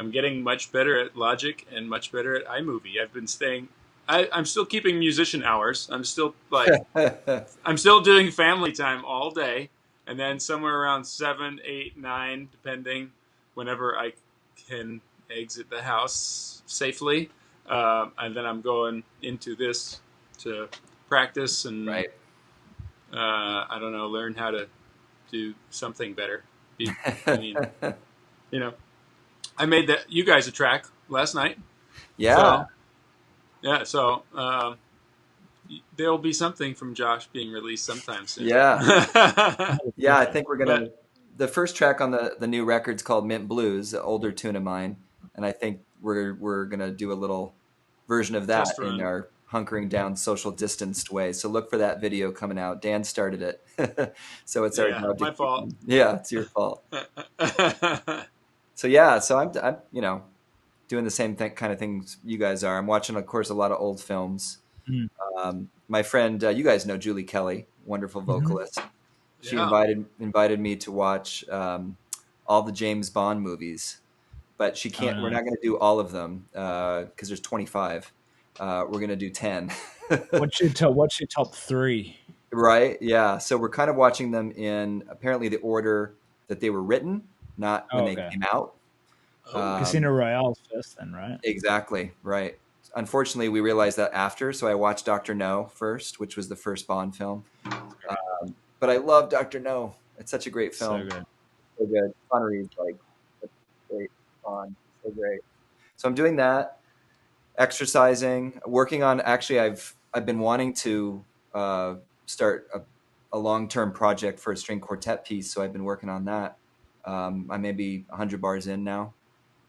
I'm getting much better at Logic and much better at iMovie. I've been staying. I'm still keeping musician hours. I'm still I'm still doing family time all day, and then somewhere around 7, 8, 9, depending, whenever I can exit the house safely, and then I'm going into this to practice and I don't know, learn how to do something better. I made you guys a track last night. Yeah. So there'll be something from Josh being released sometime soon. Yeah. Yeah, I think we're going to... The first track on the new record's called Mint Blues, an older tune of mine. And I think we're going to do a little version of that in our hunkering down social distanced way. So look for that video coming out. Dan started it. So it's our job. My fault. Yeah, it's your fault. So I'm doing the same kind of things you guys are. I'm watching, of course, a lot of old films. My friend, you guys know Julie Kelly, wonderful vocalist. She invited me to watch all the James Bond movies, but she can't. We're not going to do all of them because there's 25. We're going to do 10. What's your top 3? Right? Yeah. So we're kind of watching them in apparently the order that they were written, not when they came out. Casino Royale's first, then, right? Exactly. Right. Unfortunately, we realized that after, so I watched Dr. No first, which was the first Bond film. But I love Dr. No. It's such a great film. So good. Connery's like great Bond. So great. So I'm doing that, exercising, working on. Actually, I've been wanting to start a long-term project for a string quartet piece, so I've been working on that. I may be 100 bars in now.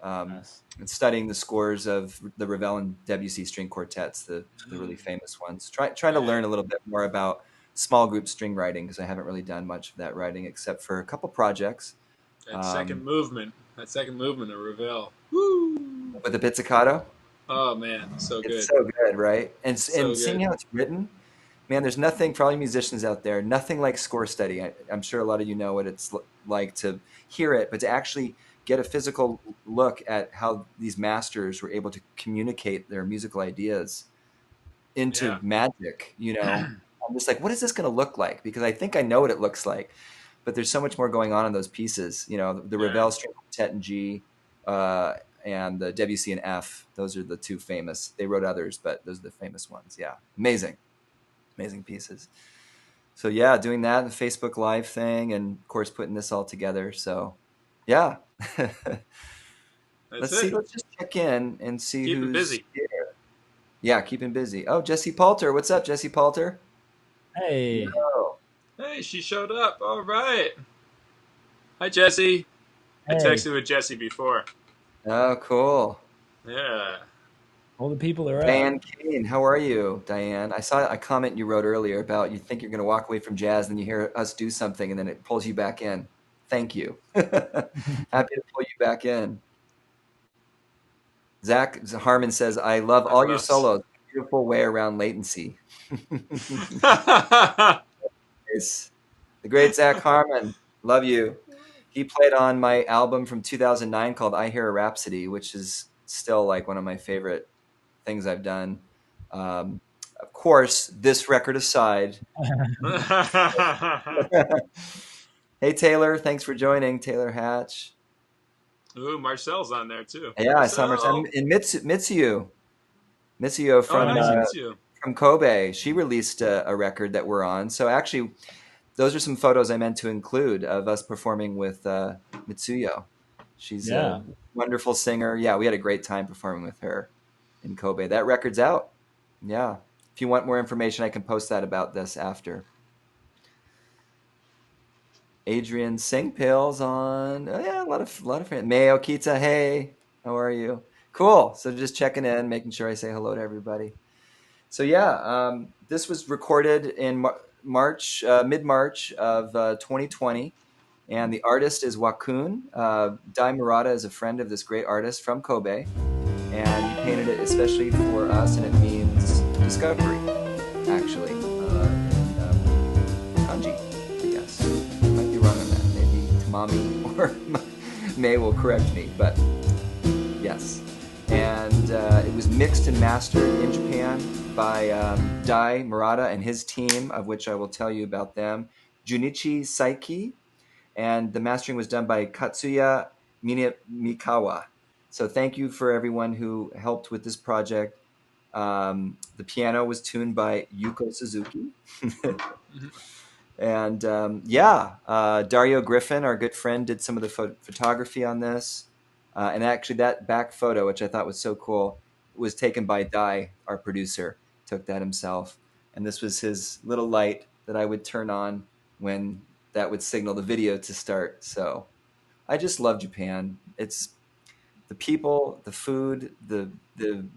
Nice. And studying the scores of the Ravel and Debussy string quartets, the really famous ones. Trying to learn a little bit more about small group string writing because I haven't really done much of that writing except for a couple projects. That second movement of Ravel. Woo! With the pizzicato. Oh man, so good. It's so good, right? And So seeing how it's written, man, there's nothing for all you musicians out there, nothing like score study. I'm sure a lot of you know what it's like to hear it, but to actually get a physical look at how these masters were able to communicate their musical ideas into magic, I'm just like, what is this going to look like? Because I think I know what it looks like, but there's so much more going on in those pieces. The Ravel string quartet in G and the Debussy in F. Those are the two famous. They wrote others, but those are the famous ones. Yeah, amazing pieces. So yeah, doing that, the Facebook Live thing, and of course putting this all together. So yeah. Let's just check in and see who's busy. Here. Yeah, keeping busy. Oh, Jesse Palter. What's up, Jesse Palter? Hey. Hello. Hey, she showed up. All right. Hi, Jesse. I texted with Jesse before. Oh, cool. Yeah. All the people are Diane out. Kane, how are you, Diane? I saw a comment you wrote earlier about you think you're going to walk away from jazz, and then you hear us do something, and then it pulls you back in. Thank you. Happy to pull you back in. Zach Harmon says, I love all your solos. Beautiful way around latency. The great Zach Harmon. Love you. He played on my album from 2009 called I Hear a Rhapsody, which is still like one of my favorite things I've done. Of course, this record aside. Hey, Taylor. Thanks for joining, Taylor Hatch. Ooh, Marcel's on there too. Yeah, I saw Marcel. And Mitsuyo from Kobe. She released a record that we're on. So actually, those are some photos I meant to include of us performing with Mitsuyo. She's a wonderful singer. Yeah, we had a great time performing with her in Kobe. That record's out. Yeah. If you want more information, I can post that about this after. Adrian Singpill's on. Oh, yeah, a lot of friends. Mayo Kita, hey, how are you? Cool. So just checking in, making sure I say hello to everybody. So yeah, this was recorded in March, mid-March of 2020, and the artist is Wakun. Dai Murata is a friend of this great artist from Kobe, and he painted it especially for us, and it means discovery, actually, in kanji, I guess. I might be wrong on that. Maybe Tamami or May will correct me, but yes. And it was mixed and mastered in Japan by Dai Murata and his team, of which I will tell you about them, Junichi Saiki, and the mastering was done by Katsuya Mikawa. So thank you for everyone who helped with this project. The piano was tuned by Yuko Suzuki. And Dario Griffin, our good friend, did some of the photography on this. And actually that back photo, which I thought was so cool, was taken by Dai, our producer, took that himself. And this was his little light that I would turn on when that would signal the video to start. So I just love Japan. It's the people, the food, the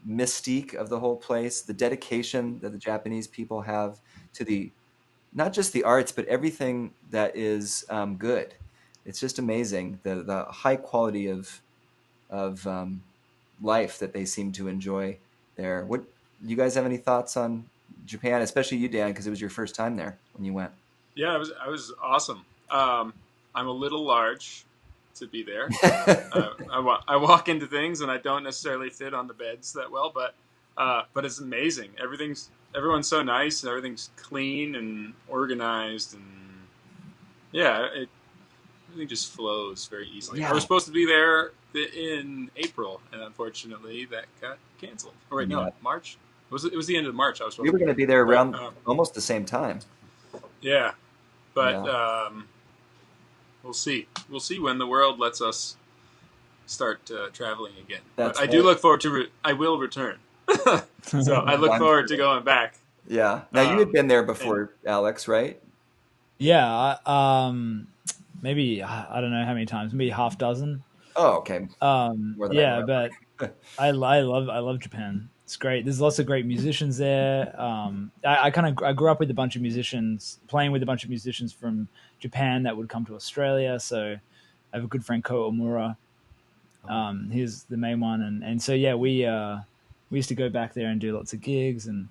mystique of the whole place, the dedication that the Japanese people have to not just the arts, but everything that is good. It's just amazing. The high quality of life that they seem to enjoy there. What you guys have any thoughts on Japan, especially you, Dan, because it was your first time there when you went? Yeah, I was awesome. I'm a little large to be there. I walk into things and I don't necessarily fit on the beds that well, but it's amazing. Everyone's so nice and everything's clean and organized, and yeah, everything just flows very easily. Yeah. I was supposed to be there in April, and unfortunately that got canceled. Oh wait, no, March. It was the end of March. I was supposed. We were going to be there around almost the same time. Yeah, but we'll see. We'll see when the world lets us start traveling again. But I do look forward to. I will return. So I look forward to going back. Yeah. Now you had been there before, Alex, right? Yeah. Maybe I don't know how many times. Maybe half dozen. Oh, okay. Yeah, but I love Japan. It's great. There's lots of great musicians there. I grew up with a bunch of musicians, playing with a bunch of musicians from Japan that would come to Australia. So I have a good friend, Ko Omura. He's the main one, and so yeah, we used to go back there and do lots of gigs and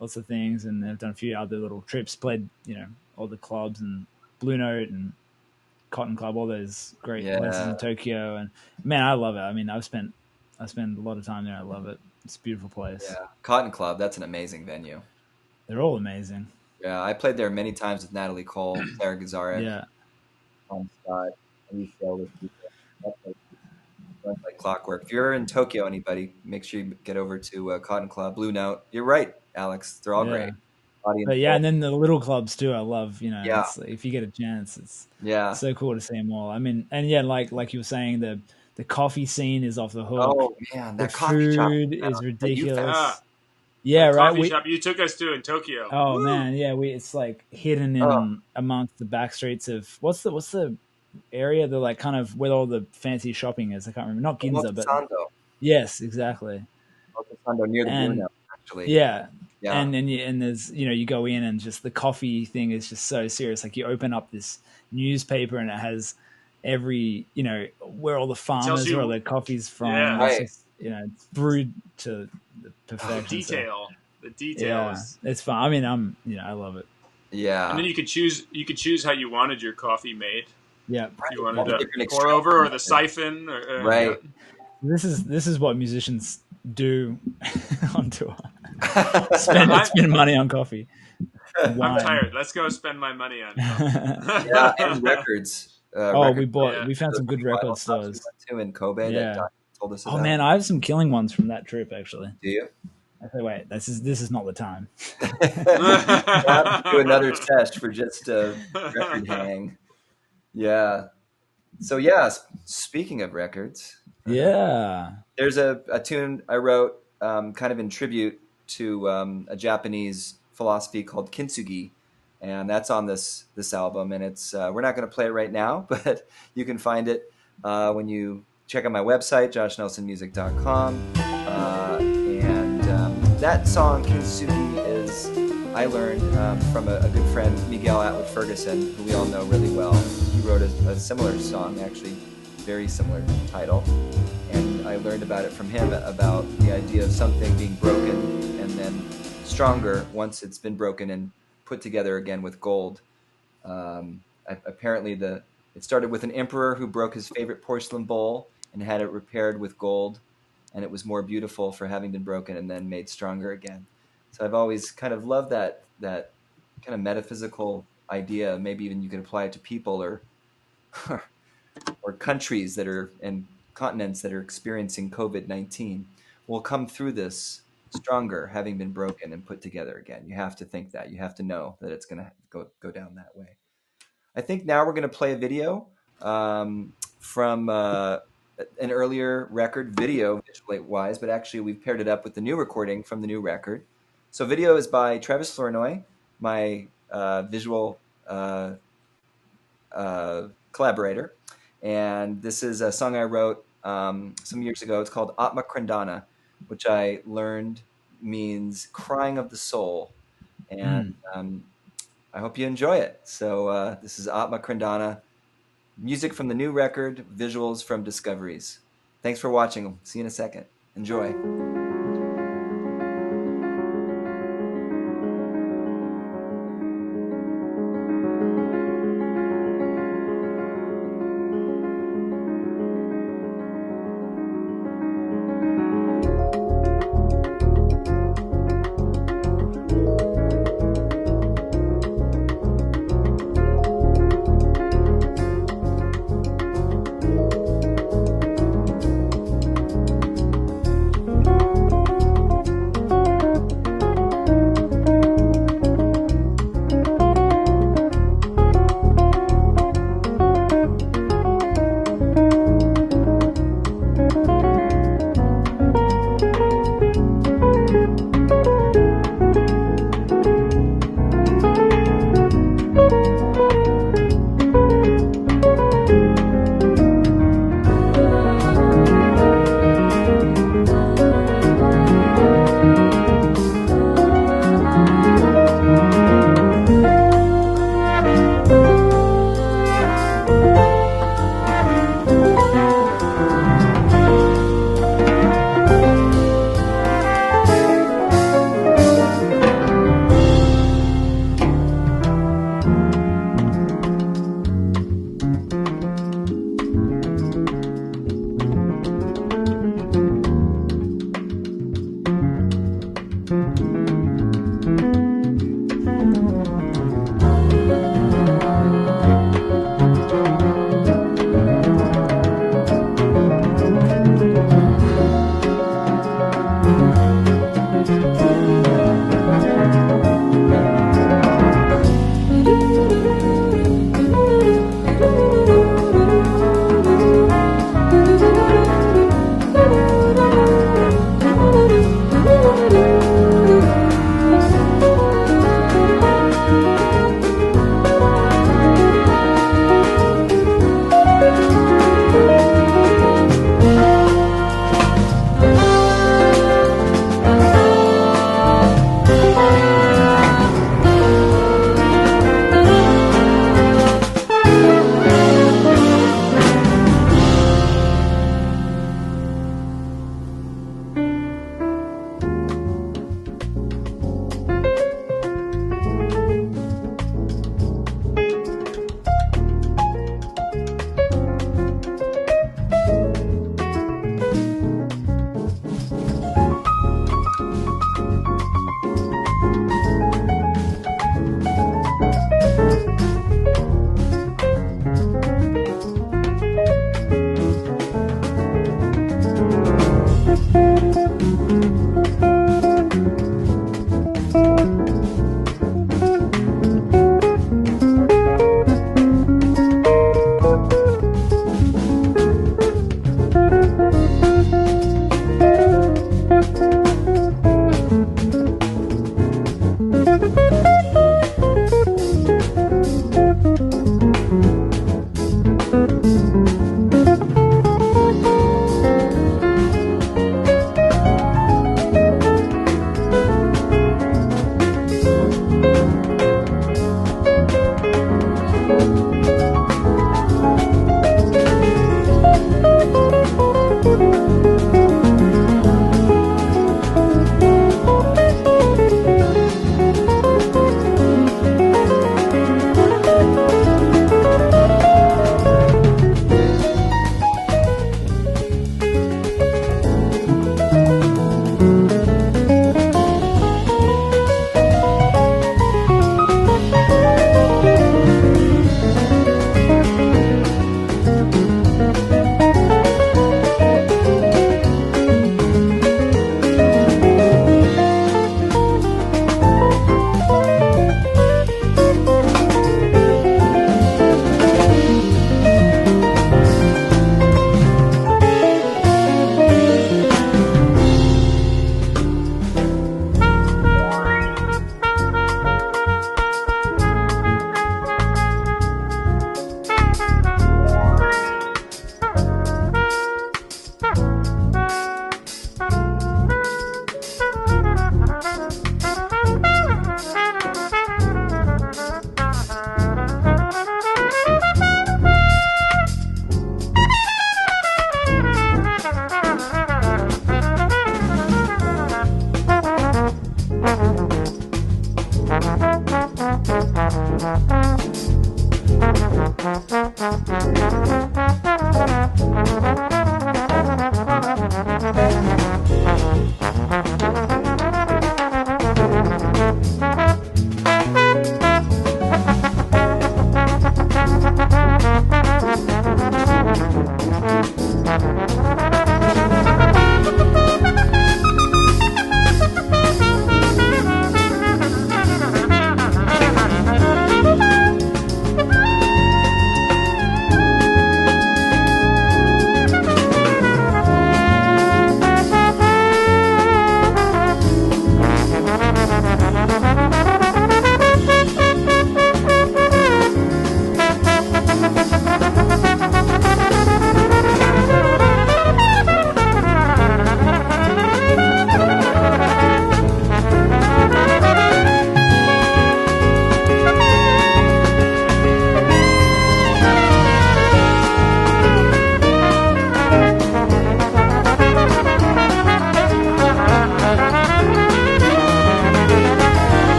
lots of things, and I've done a few other little trips. Played all the clubs and Blue Note and Cotton Club, all those great places in Tokyo, and man, I love it. I mean, I spent a lot of time there. I love it. It's a beautiful place. Yeah, Cotton Club. That's an amazing venue. They're all amazing. Yeah, I played there many times with Natalie Cole, Sarah Gazarek, Tom Scott, and with people. That's like clockwork. If you're in Tokyo, anybody, make sure you get over to Cotton Club, Blue Note. You're right, Alex. They're all great. But yeah, and then the little clubs too. I love. If you get a chance, it's so cool to see them all. I mean, and yeah, like you were saying, the coffee scene is off the hook. Oh man, that the coffee shop is ridiculous. Yeah, right. Coffee shop you took us to in Tokyo. Oh man, yeah, it's like hidden in amongst the back streets of what's the area, the like kind of where all the fancy shopping is. I can't remember. Not Ginza, but yes, exactly. Sando near the Blue Note, actually. Yeah. And then there's you go in and just the coffee thing is just so serious. Like you open up this newspaper and it has every where all the farmers, where all the coffee's from. Yeah. Right. It's just, it's brewed to the perfection. The detail is... it's fun. I mean, I love it. Yeah. And then you could choose how you wanted your coffee made. Yeah. If you wanted to pour over or the siphon. Right. This is what musicians do on tour. spend money on coffee. I'm tired. Let's go spend my money on coffee. And records. We found some good record stores too in Kobe. That told us about. Oh man, I have some killing ones from that trip actually. Do you? I say, wait, this is not the time. Do another test for just a record hang. Yeah. So speaking of records, there's a tune I wrote kind of in tribute to a Japanese philosophy called kintsugi, and that's on this album. And it's we're not going to play it right now, but you can find it when you check out my website, joshnelsonmusic.com. And that song kintsugi is I learned from a good friend, Miguel Atwood Ferguson, who we all know really well. He wrote a similar song, actually very similar title, and I learned about it from him, about the idea of something being broken and then stronger once it's been broken and put together again with gold. Apparently it started with an emperor who broke his favorite porcelain bowl and had it repaired with gold, and it was more beautiful for having been broken and then made stronger again. So I've always kind of loved that kind of metaphysical idea. Maybe even you could apply it to people or countries that are and continents that are experiencing COVID-19 will come through this stronger, having been broken and put together again. You have to think that. You have to know that it's going to go down that way. I think now we're going to play a video from an earlier record, video visually-wise, but actually we've paired it up with the new recording from the new record. So video is by Travis Flournoy, my visual collaborator. And this is a song I wrote some years ago. It's called Atma Krandana, which I learned means crying of the soul. And I hope you enjoy it. So this is Atma Krandana, music from the new record, visuals from Discoveries. Thanks for watching. See you in a second. Enjoy.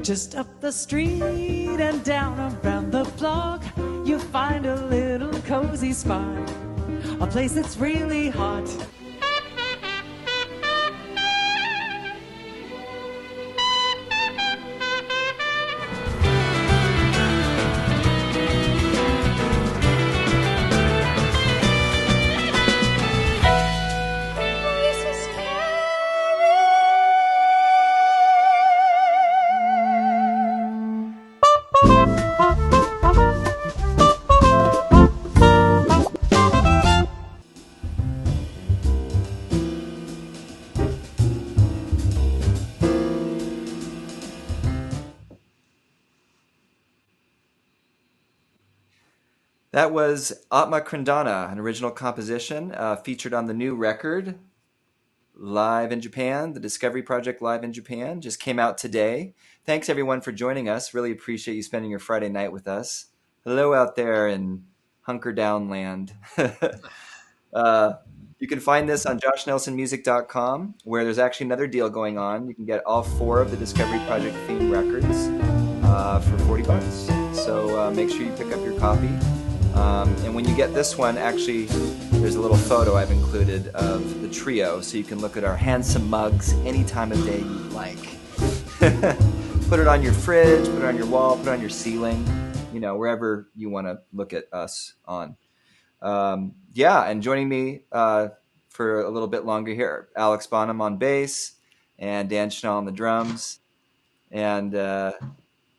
Just up the street and down around the block, you'll find a little cozy spot, a place that's really hot. That was Atma Krandana, an original composition featured on the new record, Live in Japan, the Discovery Project Live in Japan, just came out today. Thanks everyone for joining us. Really appreciate you spending your Friday night with us. Hello out there in Hunker Down land. You can find this on joshnelsonmusic.com, where there's actually another deal going on. You can get all 4 of the Discovery Project theme records for $40. So make sure you pick up your copy. And when you get this one, actually, there's a little photo I've included of the trio, so you can look at our handsome mugs any time of day you like. Put it on your fridge, put it on your wall, put it on your ceiling, wherever you want to look at us on. And joining me for a little bit longer here, Alex Bonham on bass and Dan Schnell on the drums. And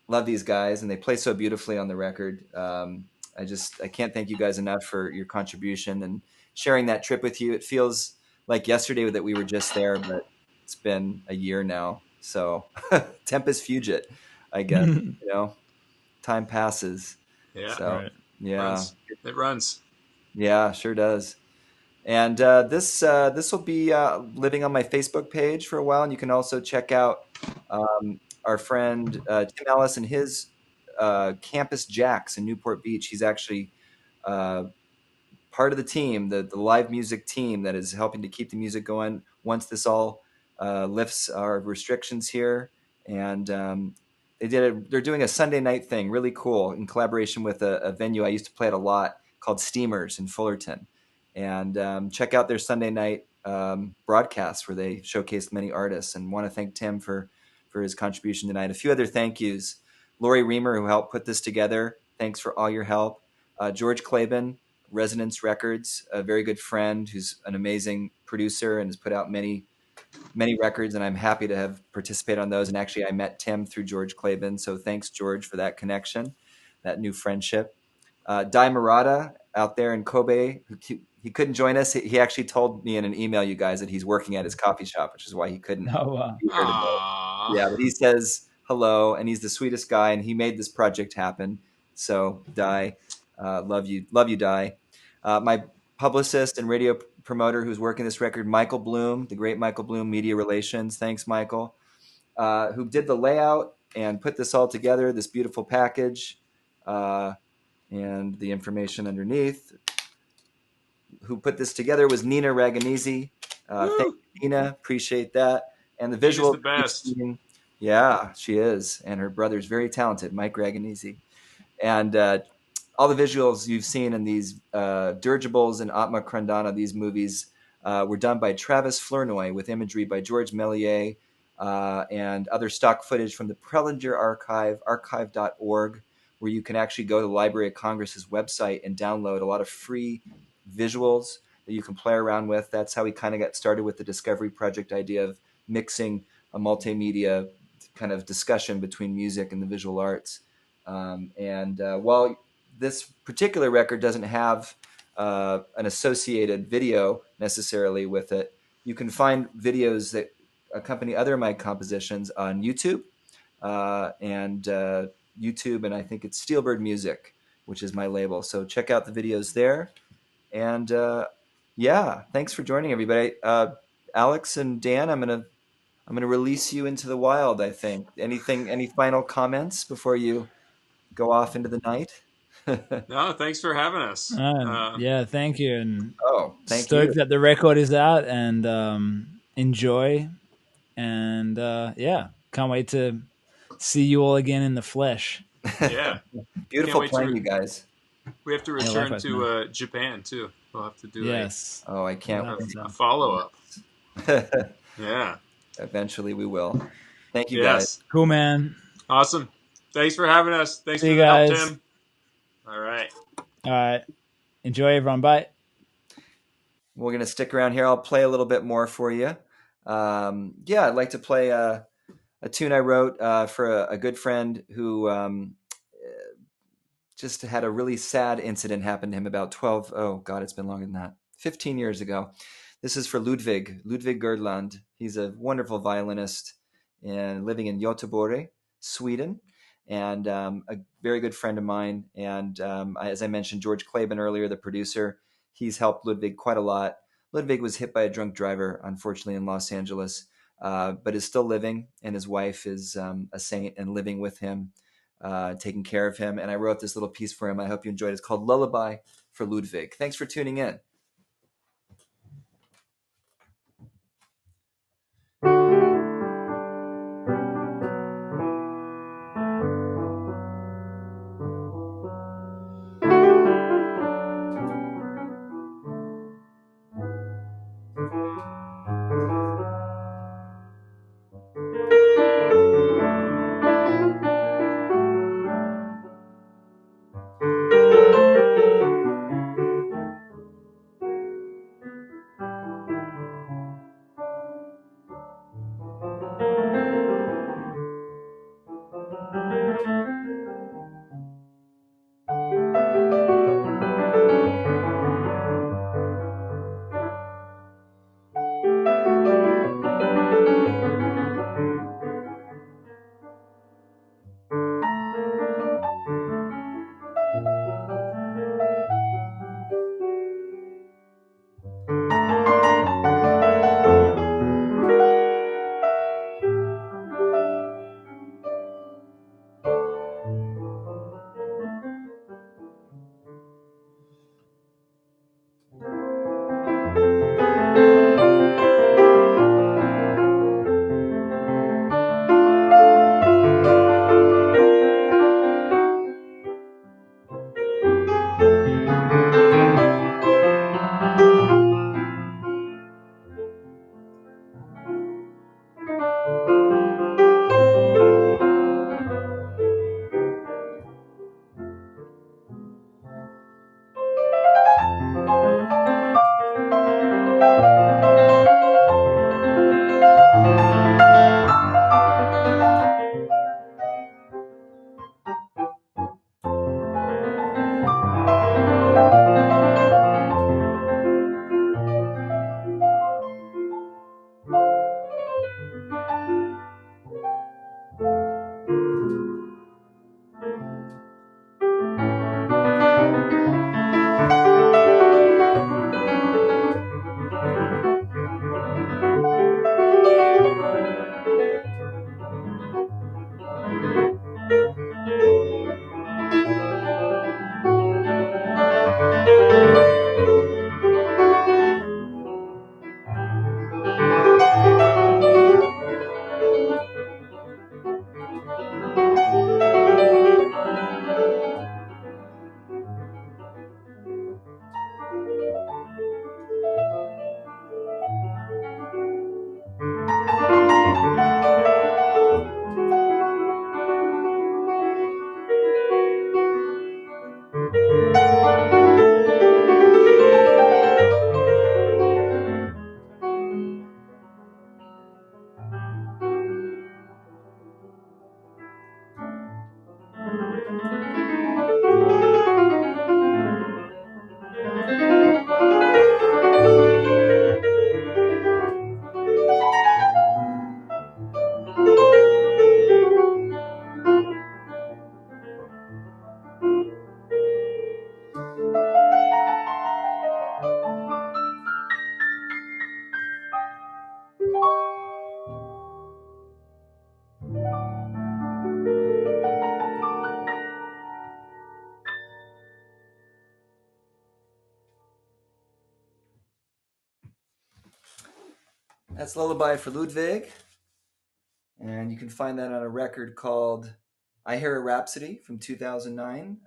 love these guys, and they play so beautifully on the record. I can't thank you guys enough for your contribution and sharing that trip with you. It feels like yesterday that we were just there, but it's been a year now. So tempus fugit, I guess. Time passes. Yeah. So, Right. yeah. It runs. Yeah, sure does. And this will be living on my Facebook page for a while, and you can also check out our friend Tim Ellis and his campus JAX in Newport Beach. He's actually part of the team, the live music team that is helping to keep the music going once this all lifts our restrictions here. And they're doing a Sunday night thing, really cool, in collaboration with a venue I used to play at a lot called Steamers in Fullerton. And check out their Sunday night broadcast where they showcase many artists, and want to thank Tim for his contribution tonight. A few other thank yous. Lori Reamer, who helped put this together. Thanks for all your help. George Claben, Resonance Records, a very good friend who's an amazing producer and has put out many records, and I'm happy to have participated on those. And actually, I met Tim through George Claben, so thanks, George, for that connection, that new friendship. Dai Murata out there in Kobe, he couldn't join us. He actually told me in an email, you guys, that he's working at his coffee shop, which is why he couldn't be here today. Yeah, but he says hello, and he's the sweetest guy, and he made this project happen. So, Dai, love you, Dai. My publicist and radio promoter who's working this record, Michael Bloom, the great Michael Bloom, Media Relations. Thanks, Michael, who did the layout and put this all together, this beautiful package, and the information underneath. Who put this together was Nina Raganese. Thank you, Nina. Appreciate that. And the visual. She's the best. Yeah, she is. And her brother's very talented, Mike Raganese. And all the visuals you've seen in these dirigibles and Atma Krandana, these movies, were done by Travis Flournoy with imagery by George Méliès and other stock footage from the Prelinger Archive, archive.org, where you can actually go to the Library of Congress's website and download a lot of free visuals that you can play around with. That's how we kind of got started with the Discovery Project idea of mixing a multimedia kind of discussion between music and the visual arts. While this particular record doesn't have an associated video necessarily with it, you can find videos that accompany other of my compositions on YouTube, and I think it's Steelbird Music, which is my label. So check out the videos there. And thanks for joining everybody. Alex and Dan, I'm gonna release you into the wild, I think. Any final comments before you go off into the night? No, thanks for having us. Thank you. And thank stoked you that the record is out, and enjoy. And can't wait to see you all again in the flesh. Yeah. Beautiful playing, you guys. We have to return to Japan too. We'll have to do I can't a follow-up. Yeah. Eventually we will. Thank you guys. Cool, man. Awesome. Thanks for having us. Thanks See for the help, Tim. All right. Enjoy, everyone. Bye. We're going to stick around here. I'll play a little bit more for you. I'd like to play a tune I wrote for a good friend who just had a really sad incident happen to him about 15 years ago. This is for Ludwig Gerdland. He's a wonderful violinist and living in Göteborg, Sweden, and a very good friend of mine. And as I mentioned, George Claben earlier, the producer, he's helped Ludwig quite a lot. Ludwig was hit by a drunk driver, unfortunately, in Los Angeles, but is still living, and his wife is a saint and living with him, taking care of him. And I wrote this little piece for him. I hope you enjoyed it. It's called Lullaby for Ludwig. Thanks for tuning in. That's Lullaby for Ludwig. And you can find that on a record called I Hear a Rhapsody from 2009.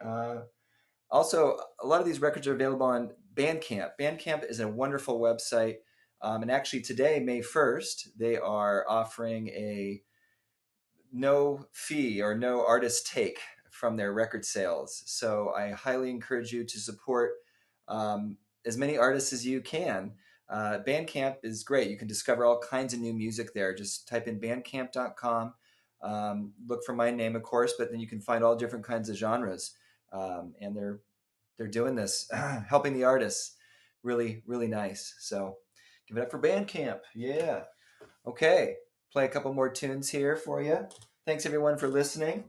Also, a lot of these records are available on Bandcamp. Bandcamp is a wonderful website. And actually today, May 1st, they are offering a no fee or no artist take from their record sales. So I highly encourage you to support as many artists as you can. Bandcamp is great. You can discover all kinds of new music there. Just type in bandcamp.com. Look for my name, of course, but then you can find all different kinds of genres. And they're doing this, helping the artists. Really, really nice. So give it up for Bandcamp. Yeah. Okay. Play a couple more tunes here for you. Thanks everyone for listening.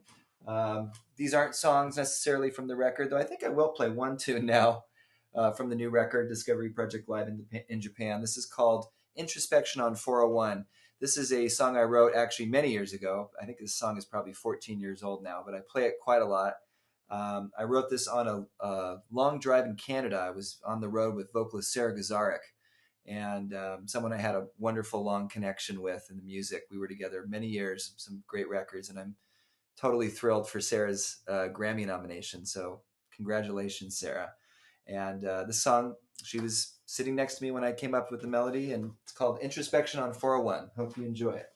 These aren't songs necessarily from the record, though I think I will play one tune now from the new record, Discovery Project Live in Japan. This is called Introspection on 401. This is a song I wrote actually many years ago. I think this song is probably 14 years old now, but I play it quite a lot. I wrote this on a long drive in Canada. I was on the road with vocalist Sarah Gazarek, and someone I had a wonderful long connection with in the music. We were together many years, some great records, and I'm totally thrilled for Sarah's Grammy nomination. So congratulations, Sarah. And this song, she was sitting next to me when I came up with the melody, and it's called Introspection on 401. Hope you enjoy it.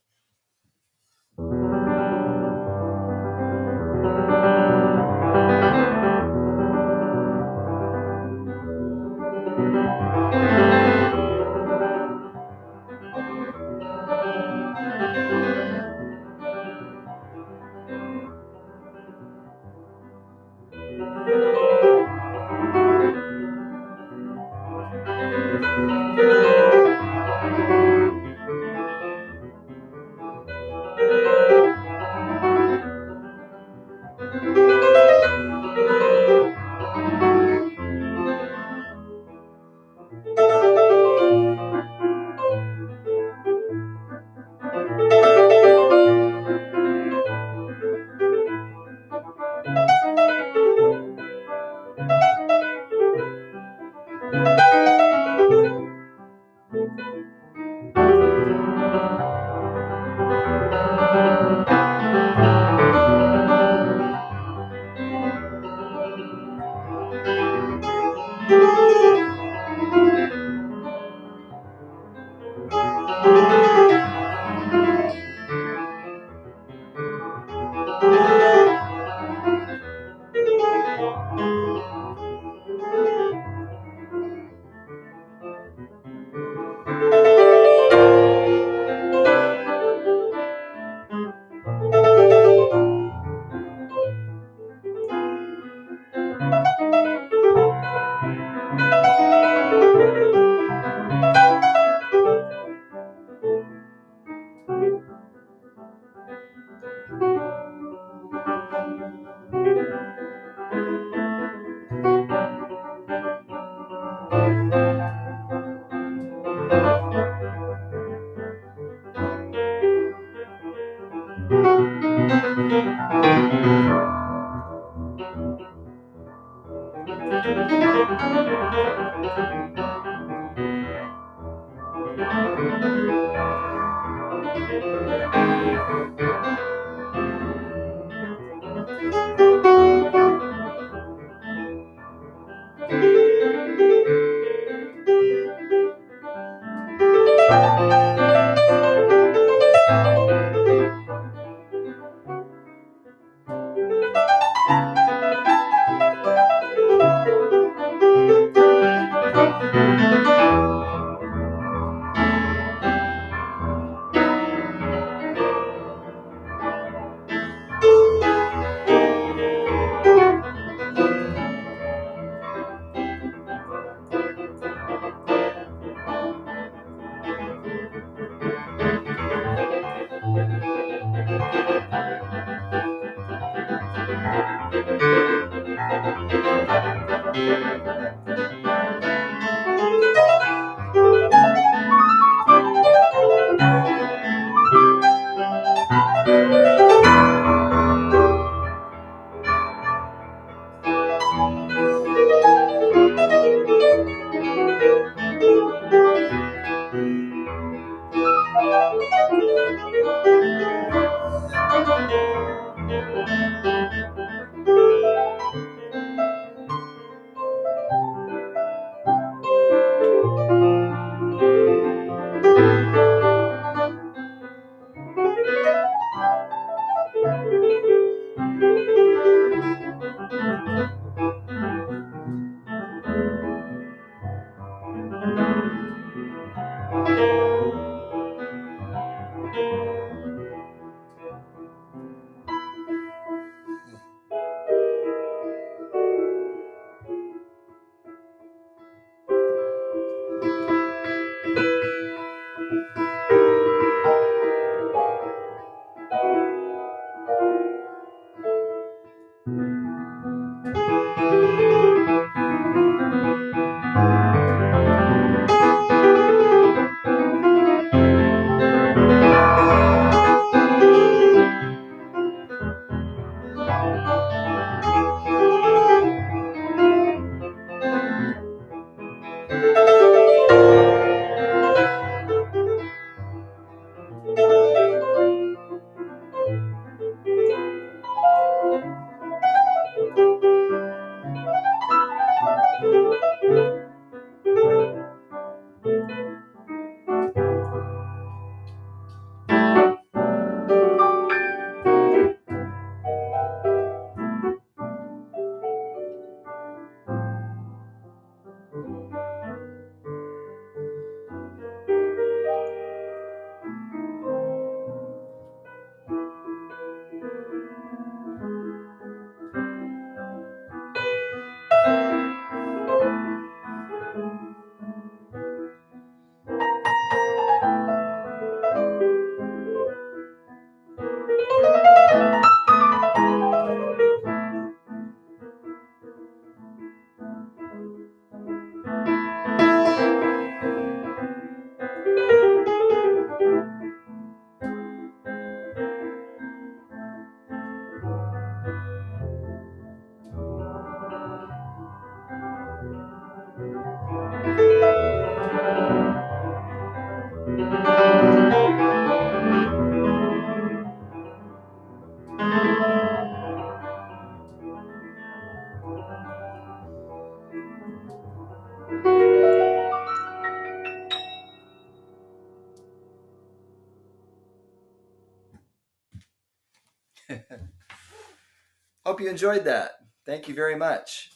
Hope you enjoyed that. Thank you very much.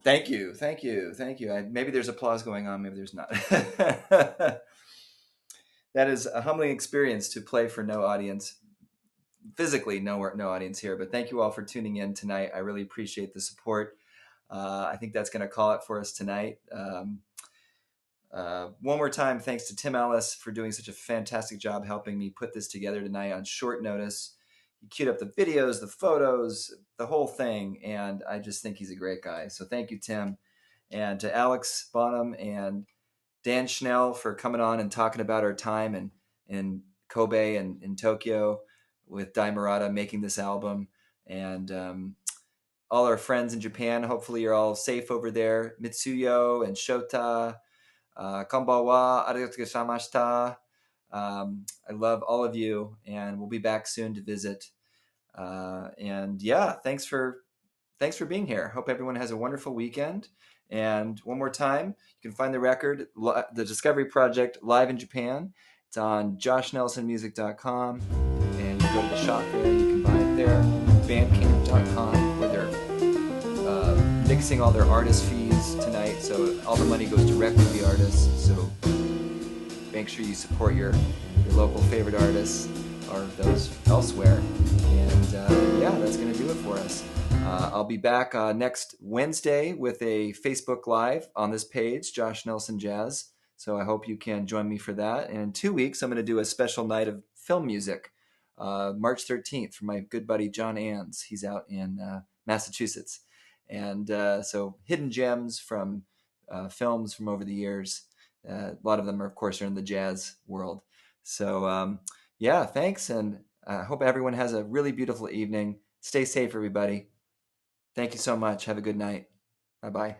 Thank you. Maybe there's applause going on. Maybe there's not. That is a humbling experience to play for no audience. Physically, no audience here. But thank you all for tuning in tonight. I really appreciate the support. I think that's going to call it for us tonight. One more time, thanks to Tim Ellis for doing such a fantastic job helping me put this together tonight on short notice. He queued up the videos, the photos, the whole thing, and I just think he's a great guy. So thank you, Tim. And to Alex Bonham and Dan Schnell for coming on and talking about our time in Kobe and in Tokyo with Dai Murata making this album. And all our friends in Japan, hopefully you're all safe over there. Mitsuyo and Shota, konbanwa, arigatou gozaimashita. I love all of you, and we'll be back soon to visit. And yeah, thanks for being here. Hope everyone has a wonderful weekend. And one more time, you can find the record, The Discovery Project, live in Japan. It's on joshnelsonmusic.com, and you go to the shop there, you can buy it there. Bandcamp.com, where they're mixing all their artist fees tonight, so all the money goes directly to the artists. So make sure you support your local favorite artists or those elsewhere. And yeah, that's going to do it for us. I'll be back next Wednesday with a Facebook Live on this page, Josh Nelson Jazz. So I hope you can join me for that. And in 2 weeks, I'm going to do a special night of film music, March 13th, for my good buddy John Ans. He's out in Massachusetts. And so hidden gems from films from over the years. A lot of them, of course, are in the jazz world. So yeah, thanks. And I hope everyone has a really beautiful evening. Stay safe, everybody. Thank you so much. Have a good night. Bye-bye.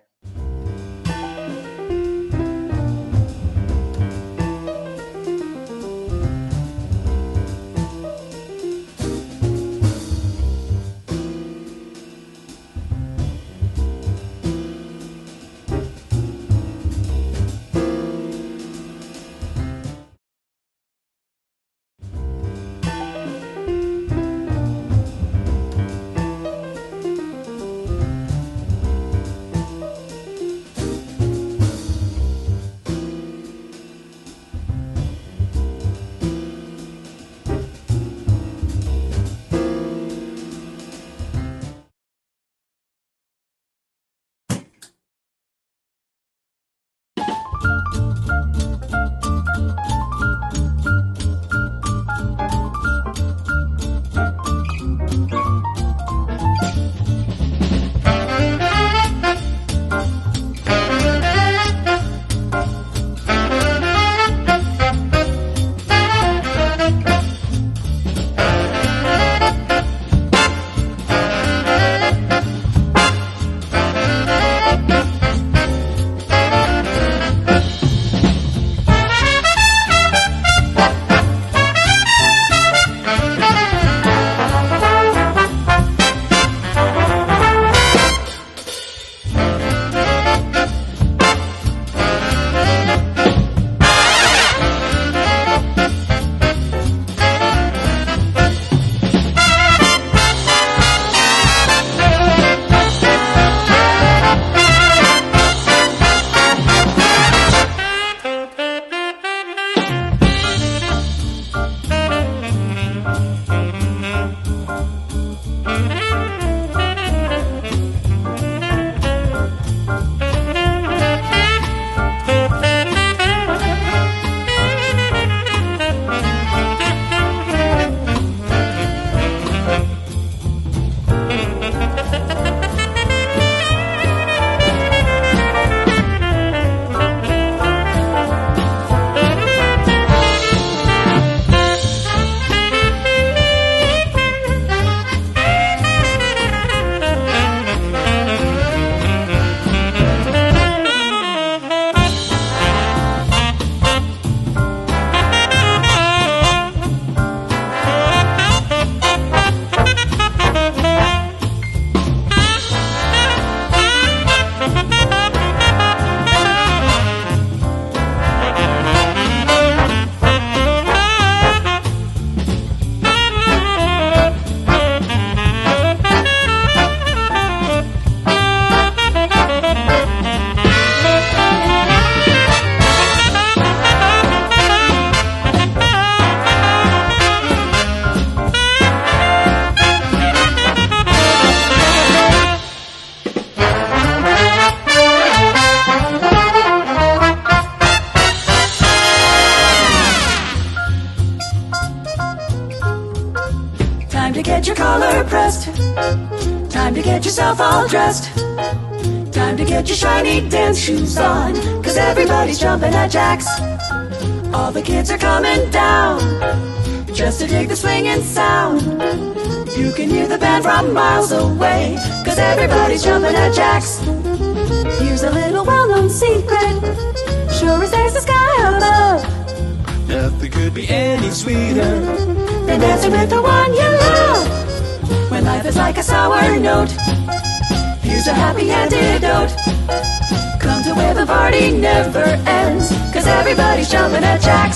collar pressed. Time to get yourself all dressed. Time to get your shiny dance shoes on, 'cause everybody's jumping at JAX. All the kids are coming down, just to dig the swinging sound. You can hear the band from miles away, 'cause everybody's jumping at JAX. Here's a little well-known secret, sure as there's the sky above. Nothing could be any sweeter than dancing with the one you love. When life is like a sour note, here's a happy antidote. Come to where the party never ends, 'cause everybody's jumping at JAX.